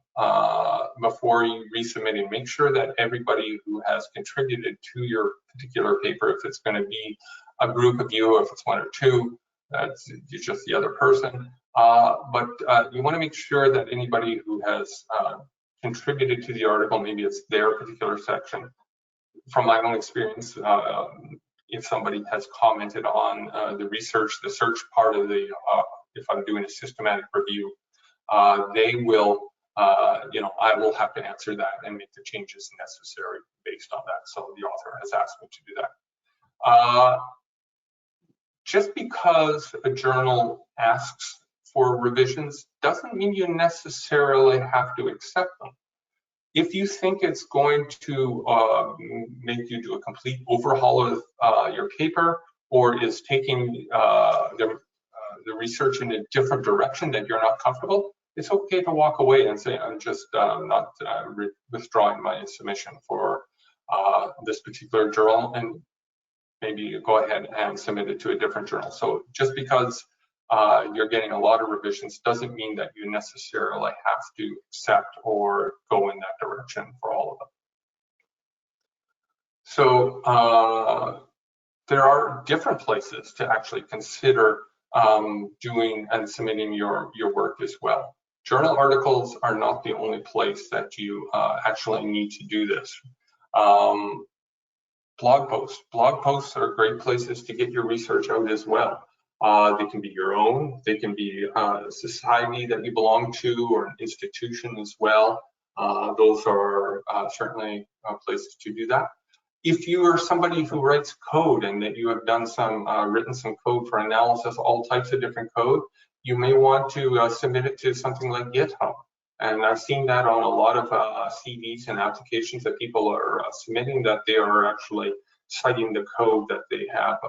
before you resubmit and make sure that everybody who has contributed to your particular paper, if it's going to be a group of you, if it's one or two, that's just the other person. But you want to make sure that anybody who has contributed to the article, maybe it's their particular section. From my own experience, if somebody has commented on the research, the search part of the, if I'm doing a systematic review, they will you know, I will have to answer that and make the changes necessary based on that. So the author has asked me to do that. Just because a journal asks for revisions doesn't mean you necessarily have to accept them. If you think it's going to make you do a complete overhaul of your paper, or is taking the research in a different direction that you're not comfortable, it's okay to walk away and say, I'm just not withdrawing my submission for this particular journal, and maybe you go ahead and submit it to a different journal. So just because you're getting a lot of revisions doesn't mean that you necessarily have to accept or go in that direction for all of them. So there are different places to actually consider doing and submitting your work as well. Journal articles are not the only place that you actually need to do this. Blog posts are great places to get your research out as well. They can be your own, they can be a society that you belong to or an institution as well. Those are certainly places to do that. If you are somebody who writes code and that you have done some written some code for analysis, all types of different code, you may want to submit it to something like GitHub. And I've seen that on a lot of CVs and applications that people are submitting, that they are actually citing the code that they have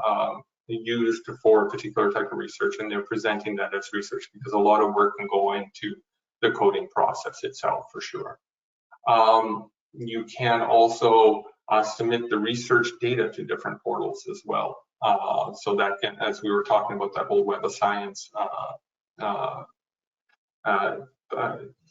used for a particular type of research, and they're presenting that as research, because a lot of work can go into the coding process itself for sure. You can also submit the research data to different portals as well. So that can, as we were talking about that whole Web of Science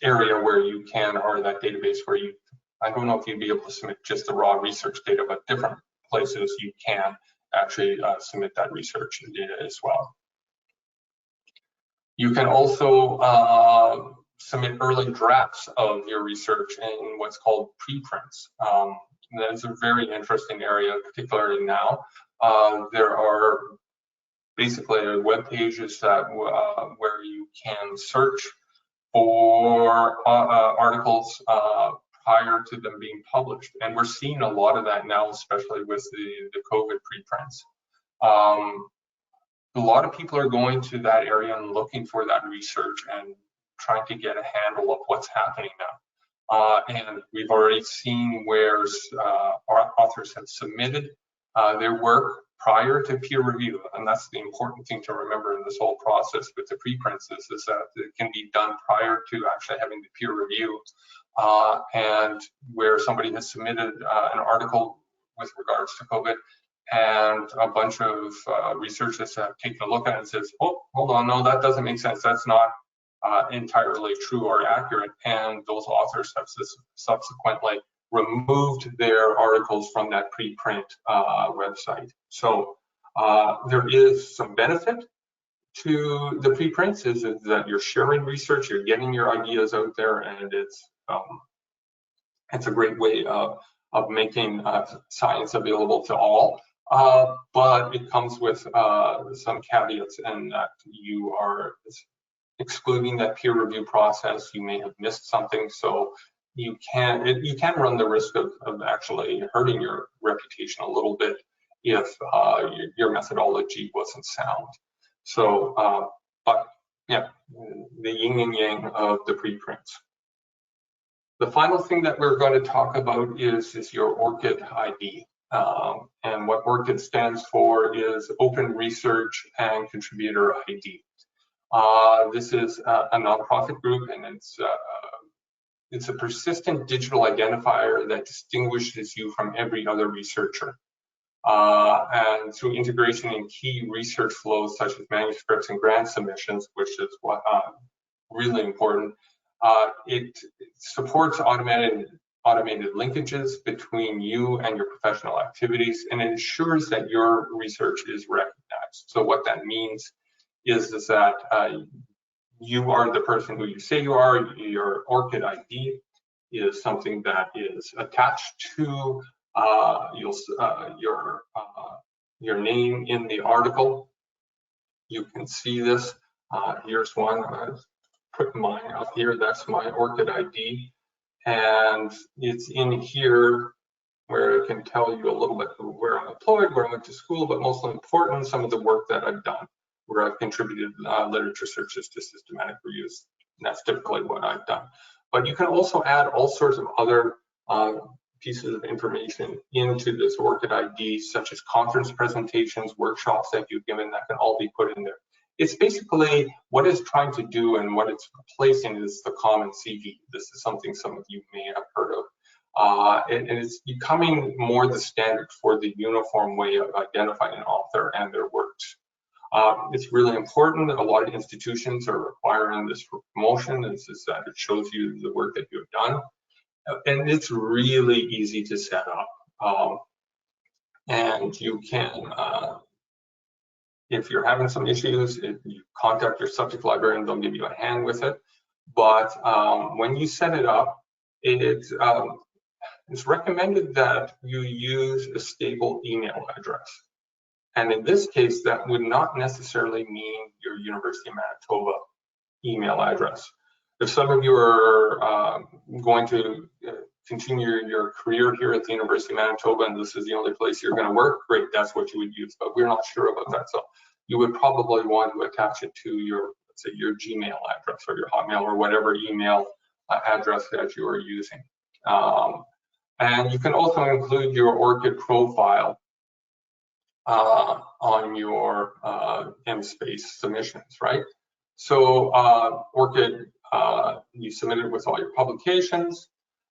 area where you can, or that database where you, I don't know if you'd be able to submit just the raw research data, but different places you can actually submit that research data as well. You can also submit early drafts of your research in what's called preprints. That's a very interesting area, particularly now. There are basically web pages that where you can search for articles prior to them being published. And we're seeing a lot of that now, especially with the COVID preprints. A lot of people are going to that area and looking for that research and trying to get a handle of what's happening now. And we've already seen where authors have submitted their work prior to peer review, and that's the important thing to remember in this whole process with the preprints is that it can be done prior to actually having the peer review, and where somebody has submitted an article with regards to COVID, and a bunch of researchers have taken a look at it and says, oh, hold on, no, that doesn't make sense, that's not entirely true or accurate, and those authors have subsequently removed their articles from that preprint website. So there is some benefit to the preprints, is that you're sharing research, you're getting your ideas out there, and it's a great way of making science available to all. But it comes with some caveats, and that you are excluding that peer review process. You may have missed something, so you can run the risk of actually hurting your reputation a little bit if your methodology wasn't sound. So, but yeah, the yin and yang of the preprints. The final thing that we're going to talk about is your Orchid ID. And what Orchid stands for is Open Research and Contributor ID. This is a nonprofit group, and it's a persistent digital identifier that distinguishes you from every other researcher. And through integration in key research flows such as manuscripts and grant submissions, which is what really important, it supports automated linkages between you and your professional activities, and ensures that your research is recognized. So what that means is that you are the person who you say you are. Your Orchid ID is something that is attached to your name in the article. You can see this. Here's one. put mine up here. That's my Orchid ID. And it's in here where I can tell you a little bit where I'm employed, where I went to school, but most important, some of the work that I've done, where I've contributed literature searches to systematic reviews. And that's typically what I've done. But you can also add all sorts of other pieces of information into this Orchid ID, such as conference presentations, workshops that you've given, that can all be put in there. It's basically what it's trying to do, and what it's replacing is the common CV. This is something some of you may have heard of. And it's becoming more the standard for the uniform way of identifying an author and their works. It's really important. A lot of institutions are requiring this for promotion. This is that it shows you the work that you've done. And it's really easy to set up. And you can, if you're having some issues, you contact your subject librarian, they'll give you a hand with it. But when you set it up, it's recommended that you use a stable email address. And in this case, that would not necessarily mean your University of Manitoba email address. If some of you are going to continue your career here at the University of Manitoba, and this is the only place you're going to work, great, that's what you would use. But we're not sure about that. So you would probably want to attach it to your, let's say, your Gmail address or your Hotmail or whatever email address that you are using. And you can also include your Orchid profile on your MSpace submissions, right? So Orchid, you submit it with all your publications,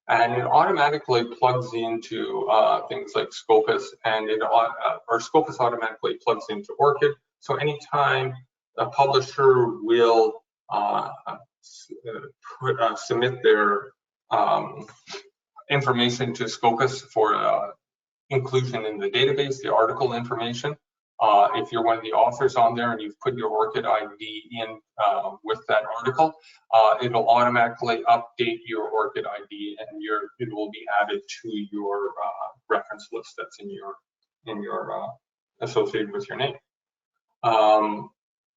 and it automatically plugs into things like Scopus, and or Scopus automatically plugs into Orchid. So anytime a publisher will submit their information to Scopus for inclusion in the database, the article information. If you're one of the authors on there and you've put your Orchid ID in with that article, it'll automatically update your Orchid ID, and it will be added to your reference list that's in your associated with your name.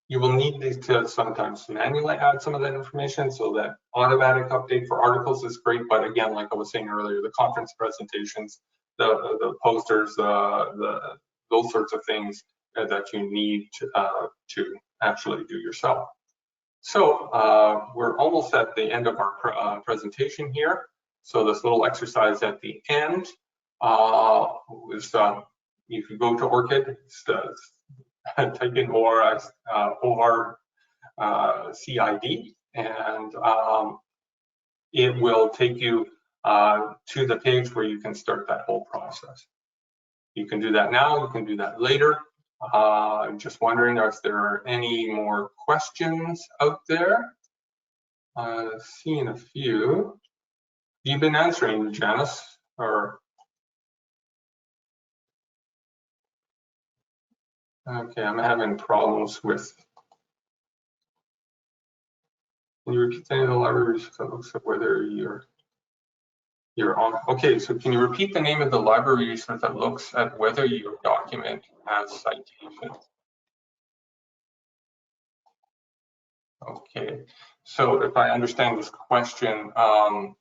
You will need to sometimes manually add some of that information, so that automatic update for articles is great. But again, like I was saying earlier, the conference presentations, the posters, those sorts of things that you need to actually do yourself. So we're almost at the end of our presentation here. So this little exercise at the end is you can go to Orchid, type in ORCID, and it will take you to the page where you can start that whole process. You can do that now, you can do that later. I'm just wondering if there are any more questions out there. Seeing a few. You've been answering, Janice, or? Okay, I'm having problems with. Can you repeat the name of the library so it looks like whether you're on? Okay, so can you repeat the name of the library resource that looks at whether your document has citations? Okay, so if I understand this question, I'm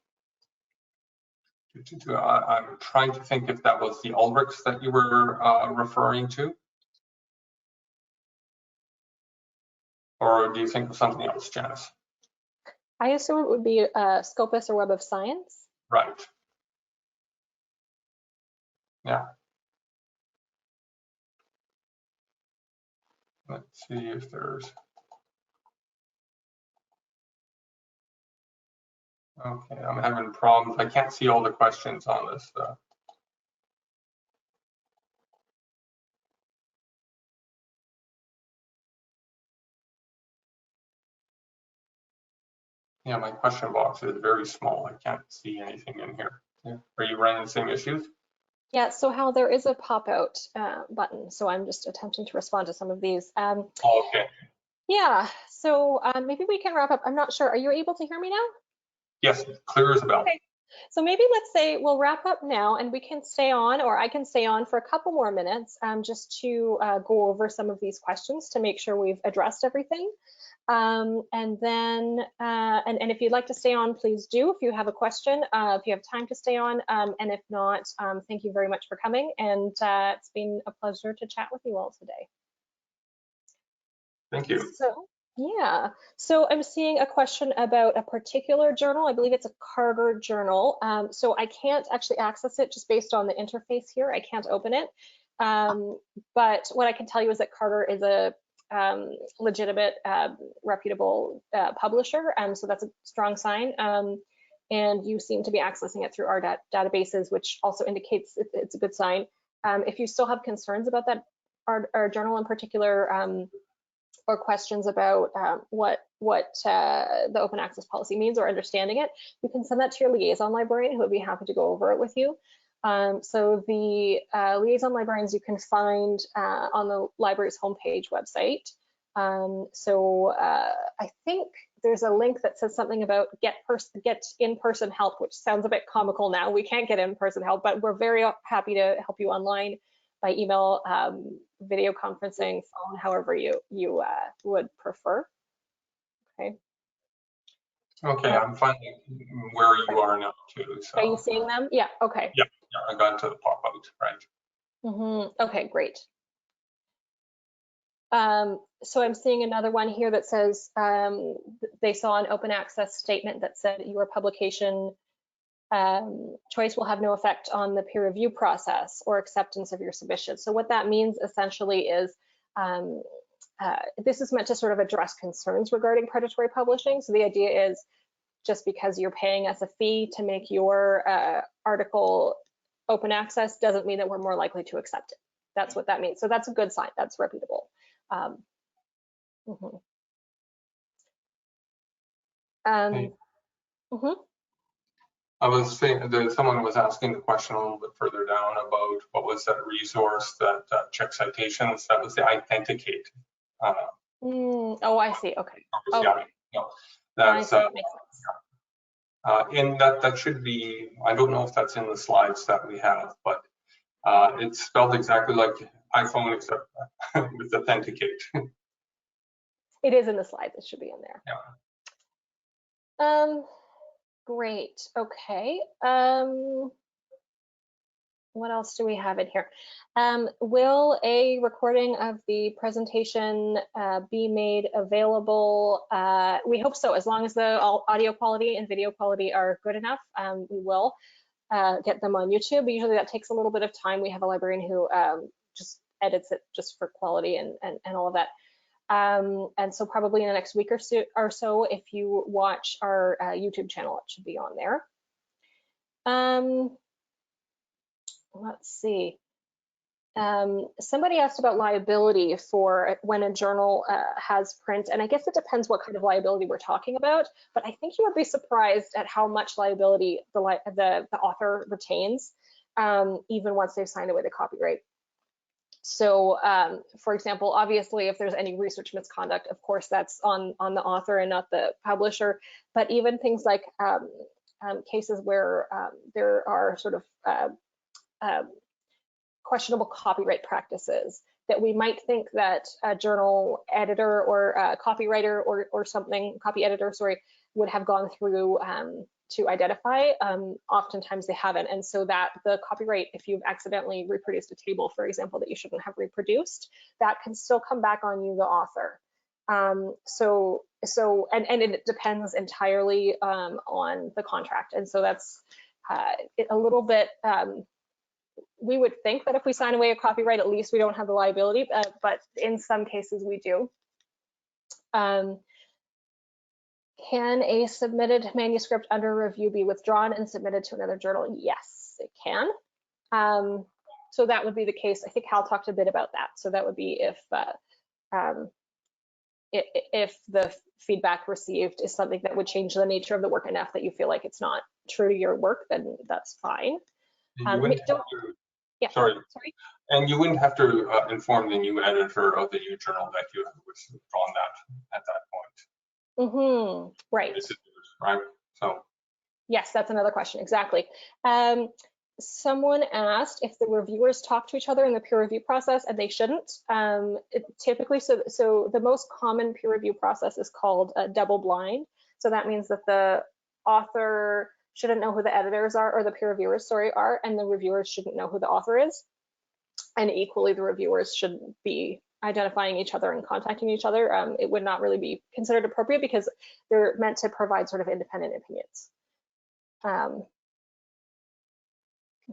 trying to think if that was the Ulrichs that you were referring to, or do you think of something else, Janice? I assume it would be Scopus or Web of Science. Right. Yeah. Let's see if there's. Okay, I'm having problems. I can't see all the questions on this. Yeah, my question box is very small. I can't see anything in here. Yeah. Are you running the same issues? Yeah, so Hal, there is a pop-out button, so I'm just attempting to respond to some of these. Okay. Yeah, so maybe we can wrap up. I'm not sure. Are you able to hear me now? Yes, clear as a bell. Okay. So maybe let's say we'll wrap up now, and we can stay on, or I can stay on for a couple more minutes just to go over some of these questions to make sure we've addressed everything. And then, and if you'd like to stay on, please do. If you have a question, if you have time to stay on, and if not, thank you very much for coming. And it's been a pleasure to chat with you all today. Thank you. So, yeah. So I'm seeing a question about a particular journal. I believe it's a Carter journal. So I can't actually access it just based on the interface here. I can't open it. But what I can tell you is that Carter is a legitimate, reputable publisher. So that's a strong sign. And you seem to be accessing it through our databases, which also indicates it's a good sign. If you still have concerns about that, our journal in particular, or questions about what the open access policy means or understanding it, you can send that to your liaison librarian, who would be happy to go over it with you. So the liaison librarians you can find on the library's homepage website. So I think there's a link that says something about get in-person help, which sounds a bit comical now. We can't get in-person help, but we're very happy to help you online by email, video conferencing, phone, however you would prefer. Okay. Okay, I'm finding where you are now too. So. Are you seeing them? Yeah. Okay. Yeah, I got to the pop out, right? Okay, great. So I'm seeing another one here that says they saw an open access statement that said your publication choice will have no effect on the peer review process or acceptance of your submission. So what that means essentially is this is meant to sort of address concerns regarding predatory publishing. So the idea is just because you're paying us a fee to make your article open access doesn't mean that we're more likely to accept it. That's what that means. So that's a good sign. That's reputable. I was saying that someone was asking the question a little bit further down about what was that resource that checks citations. That was the Authenticate. Oh, I see. Okay. Yeah, no, that's and that should be. I don't know if that's in the slides that we have, but it's spelled exactly like iPhone except with Authenticate. It is in the slides. It should be in there. Yeah. Great. Okay. What else do we have in here? Will a recording of the presentation be made available? We hope so, as long as the audio quality and video quality are good enough. We will get them on YouTube. But usually that takes a little bit of time. We have a librarian who just edits it just for quality and all of that. And so probably in the next week or so, if you watch our YouTube channel, it should be on there. Let's see. Somebody asked about liability for when a journal has print, and I guess it depends what kind of liability we're talking about, but I think you would be surprised at how much liability the author retains, even once they've signed away the copyright. So, for example, obviously, if there's any research misconduct, of course, that's on the author and not the publisher. But even things like cases where there are sort of questionable copyright practices that we might think that a journal editor or a copywriter or something, copy editor, sorry, would have gone through to identify, oftentimes they haven't. And so that the copyright, if you've accidentally reproduced a table, for example, that you shouldn't have reproduced, that can still come back on you, the author. And it depends entirely on the contract. And so that's a little bit, we would think that if we sign away a copyright, at least we don't have the liability, but in some cases we do. Can a submitted manuscript under review be withdrawn and submitted to another journal? Yes, it can. So that would be the case. I think Hal talked a bit about that. So that would be if the feedback received is something that would change the nature of the work enough that you feel like it's not true to your work, then that's fine. Yeah, sorry. And you wouldn't have to inform the new editor of the new journal that you have withdrawn that at that point. Right. Right. So. Yes, that's another question. Exactly. Someone asked if the reviewers talk to each other in the peer review process, and they shouldn't. Typically, so the most common peer review process is called double blind. So that means that the author shouldn't know who the editors are, or the peer reviewers, sorry, are, and the reviewers shouldn't know who the author is. And equally, the reviewers shouldn't be identifying each other and contacting each other. It would not really be considered appropriate because they're meant to provide sort of independent opinions.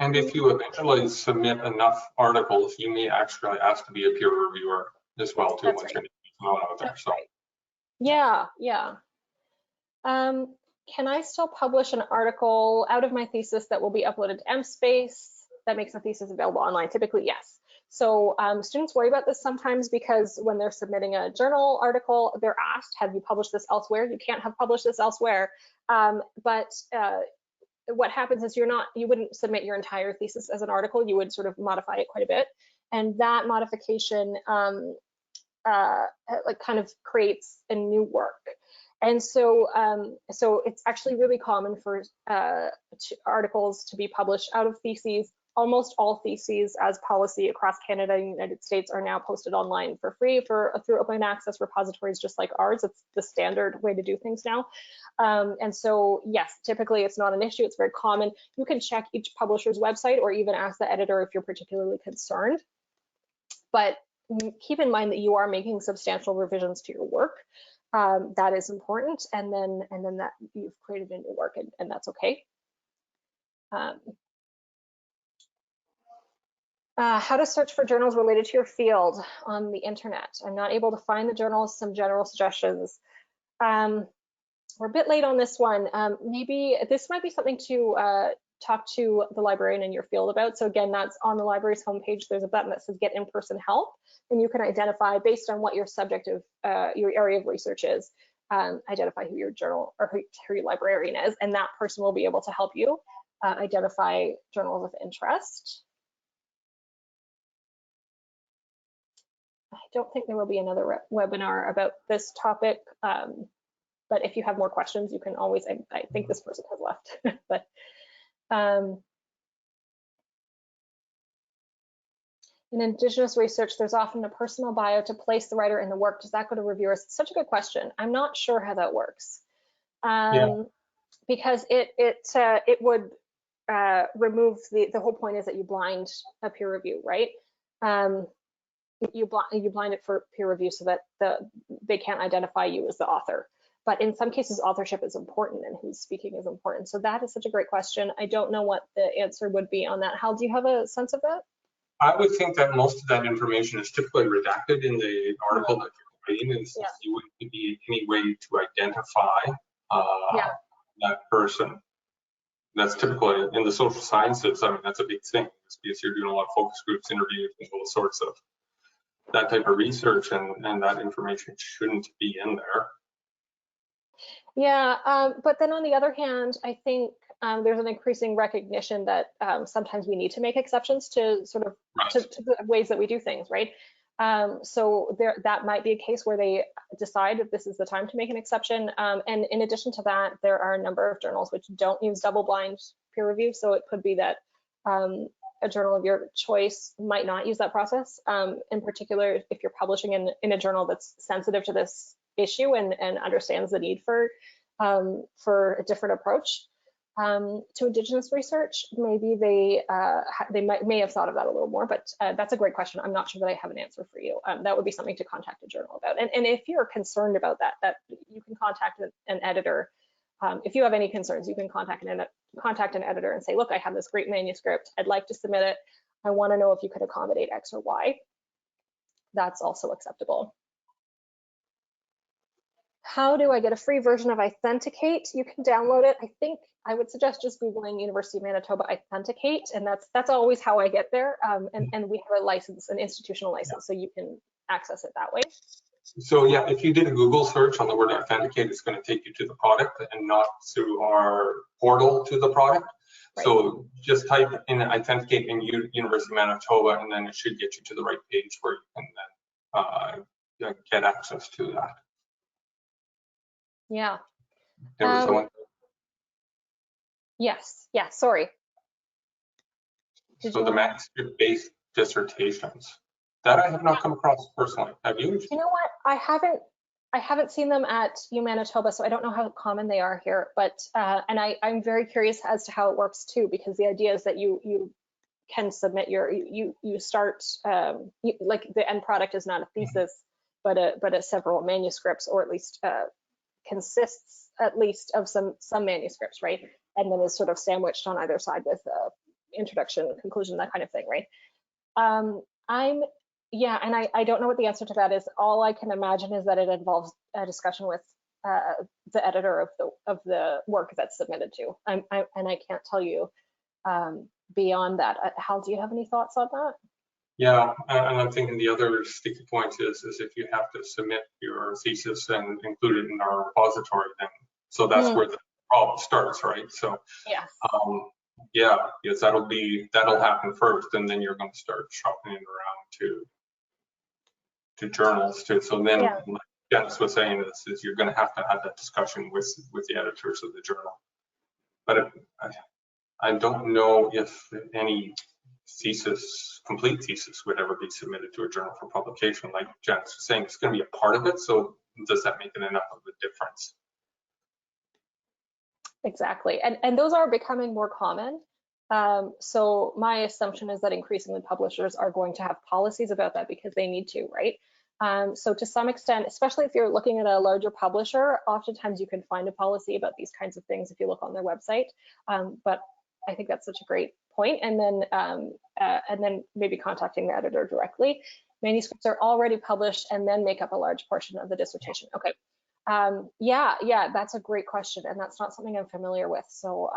And if you eventually submit enough articles, you may actually ask to be a peer reviewer as well too. That's once right. you're out there. That's So. right. Yeah, yeah. Can I still publish an article out of my thesis that will be uploaded to MSpace that makes the thesis available online? Typically, yes. So students worry about this sometimes because when they're submitting a journal article, they're asked, have you published this elsewhere? You can't have published this elsewhere. But what happens is you wouldn't submit your entire thesis as an article. You would sort of modify it quite a bit. And that modification like kind of creates a new work. And so, so it's actually really common for articles to be published out of theses. Almost all theses, as policy across Canada and the United States, are now posted online for free through open access repositories just like ours. It's the standard way to do things now. And so, yes, typically it's not an issue. It's very common. You can check each publisher's website or even ask the editor if you're particularly concerned. But keep in mind that you are making substantial revisions to your work. That is important, and then that you've created a new work, and that's okay. How to search for journals related to your field on the internet. I'm not able to find the journals. Some general suggestions. We're a bit late on this one. Maybe this might be something to talk to the librarian in your field about. So again, that's on the library's homepage. There's a button that says Get In-Person Help, and you can identify based on what your subject of your area of research is, identify who your journal or who your librarian is, and that person will be able to help you identify journals of interest. I don't think there will be another webinar about this topic, but if you have more questions, you can always, I think this person has left, but in Indigenous research, there's often a personal bio to place the writer in the work. Does that go to reviewers? Such a good question. I'm not sure how that works, because it would remove the whole point is that you blind a peer review, right? You blind it for peer review so that they can't identify you as the author. But in some cases, authorship is important and who's speaking is important. So that is such a great question. I don't know what the answer would be on that. Hal, do you have a sense of that? I would think that most of that information is typically redacted in the article that you're writing, and since you wouldn't be any way to identify that person. That's typically in the social sciences. I mean, that's a big thing because you're doing a lot of focus groups, interviews, and all sorts of that type of research, and that information shouldn't be in there. Yeah, but then on the other hand, I think there's an increasing recognition that sometimes we need to make exceptions to sort of to the ways that we do things, right? So that might be a case where they decide that this is the time to make an exception. And in addition to that, there are a number of journals which don't use double-blind peer review. So it could be that a journal of your choice might not use that process. In particular, if you're publishing in a journal that's sensitive to this issue and understands the need for a different approach to Indigenous research, maybe they may have thought of that a little more, but that's a great question. I'm not sure that I have an answer for you. That would be something to contact a journal about. And if you're concerned about that you can contact an editor. If you have any concerns, you can contact an editor and say, look, I have this great manuscript. I'd like to submit it. I want to know if you could accommodate X or Y. That's also acceptable. How do I get a free version of Authenticate? You can download it. I think I would suggest just Googling University of Manitoba Authenticate, and that's always how I get there. And we have a license, an institutional license, so you can access it that way. So yeah, if you did a Google search on the word Authenticate, it's going to take you to the product and not to our portal to the product. Right. So just type in Authenticate in University of Manitoba, and then it should get you to the right page where you can then get access to that. Yeah. There was someone. Yes. Yeah. Sorry. So the manuscript-based dissertations. That I have not come across personally. Have you? You know what? I haven't seen them at U Manitoba, so I don't know how common they are here. But and I'm very curious as to how it works too, because the idea is that you can submit you start like the end product is not a thesis, but a several manuscripts, or at least consists at least of some manuscripts, right? And then is sort of sandwiched on either side with introduction, conclusion, that kind of thing, right? Yeah, and I don't know what the answer to that is. All I can imagine is that it involves a discussion with the editor of the work that's submitted to. And I can't tell you beyond that. Hal, do you have any thoughts on that? Yeah, and I'm thinking the other sticky point is if you have to submit your thesis and include it in our repository, then so that's where the problem starts, right? So yes. Yeah, yes, that'll happen first, and then you're going to start shopping it around to journals too. So then, like Dennis was saying, is you're going to have that discussion with the editors of the journal. But I don't know if any complete thesis would ever be submitted to a journal for publication. Like Janice was saying, it's going to be a part of it. So does that make it enough of a difference? Exactly, and those are becoming more common. So my assumption is that increasingly publishers are going to have policies about that because they need to, right? So to some extent, especially if you're looking at a larger publisher, oftentimes you can find a policy about these kinds of things if you look on their website. But I think that's such a great point. And then maybe contacting the editor directly. Manuscripts are already published and then make up a large portion of the dissertation. Okay. Yeah, that's a great question, and that's not something I'm familiar with. So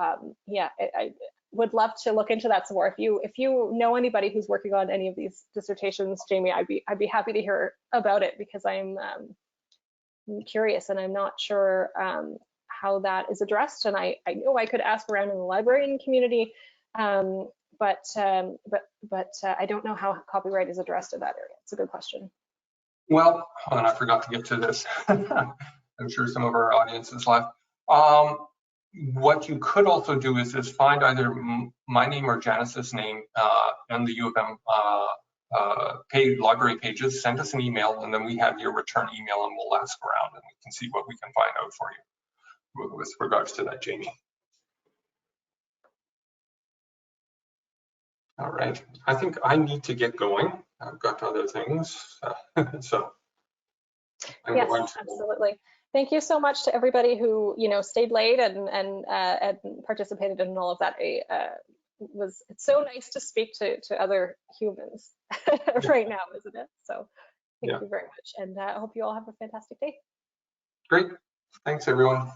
yeah, I would love to look into that some more. If you know anybody who's working on any of these dissertations, Jamie, I'd be happy to hear about it, because I'm curious and I'm not sure how that is addressed. And I know I could ask around in the librarian community, but I don't know how copyright is addressed in that area. It's a good question. Well, and I forgot to get to this. I'm sure some of our audience is left. What you could also do is find either my name or Janice's name on the U of M library pages, send us an email, and then we have your return email, and we'll ask around and we can see what we can find out for you with regards to that, Jamie. All right, I think I need to get going. I've got other things, so I'm yes, going to. Absolutely. Thank you so much to everybody who stayed late and participated in all of that. It's so nice to speak to other humans right now, isn't it? So thank you very much, and I hope you all have a fantastic day. Great, thanks everyone.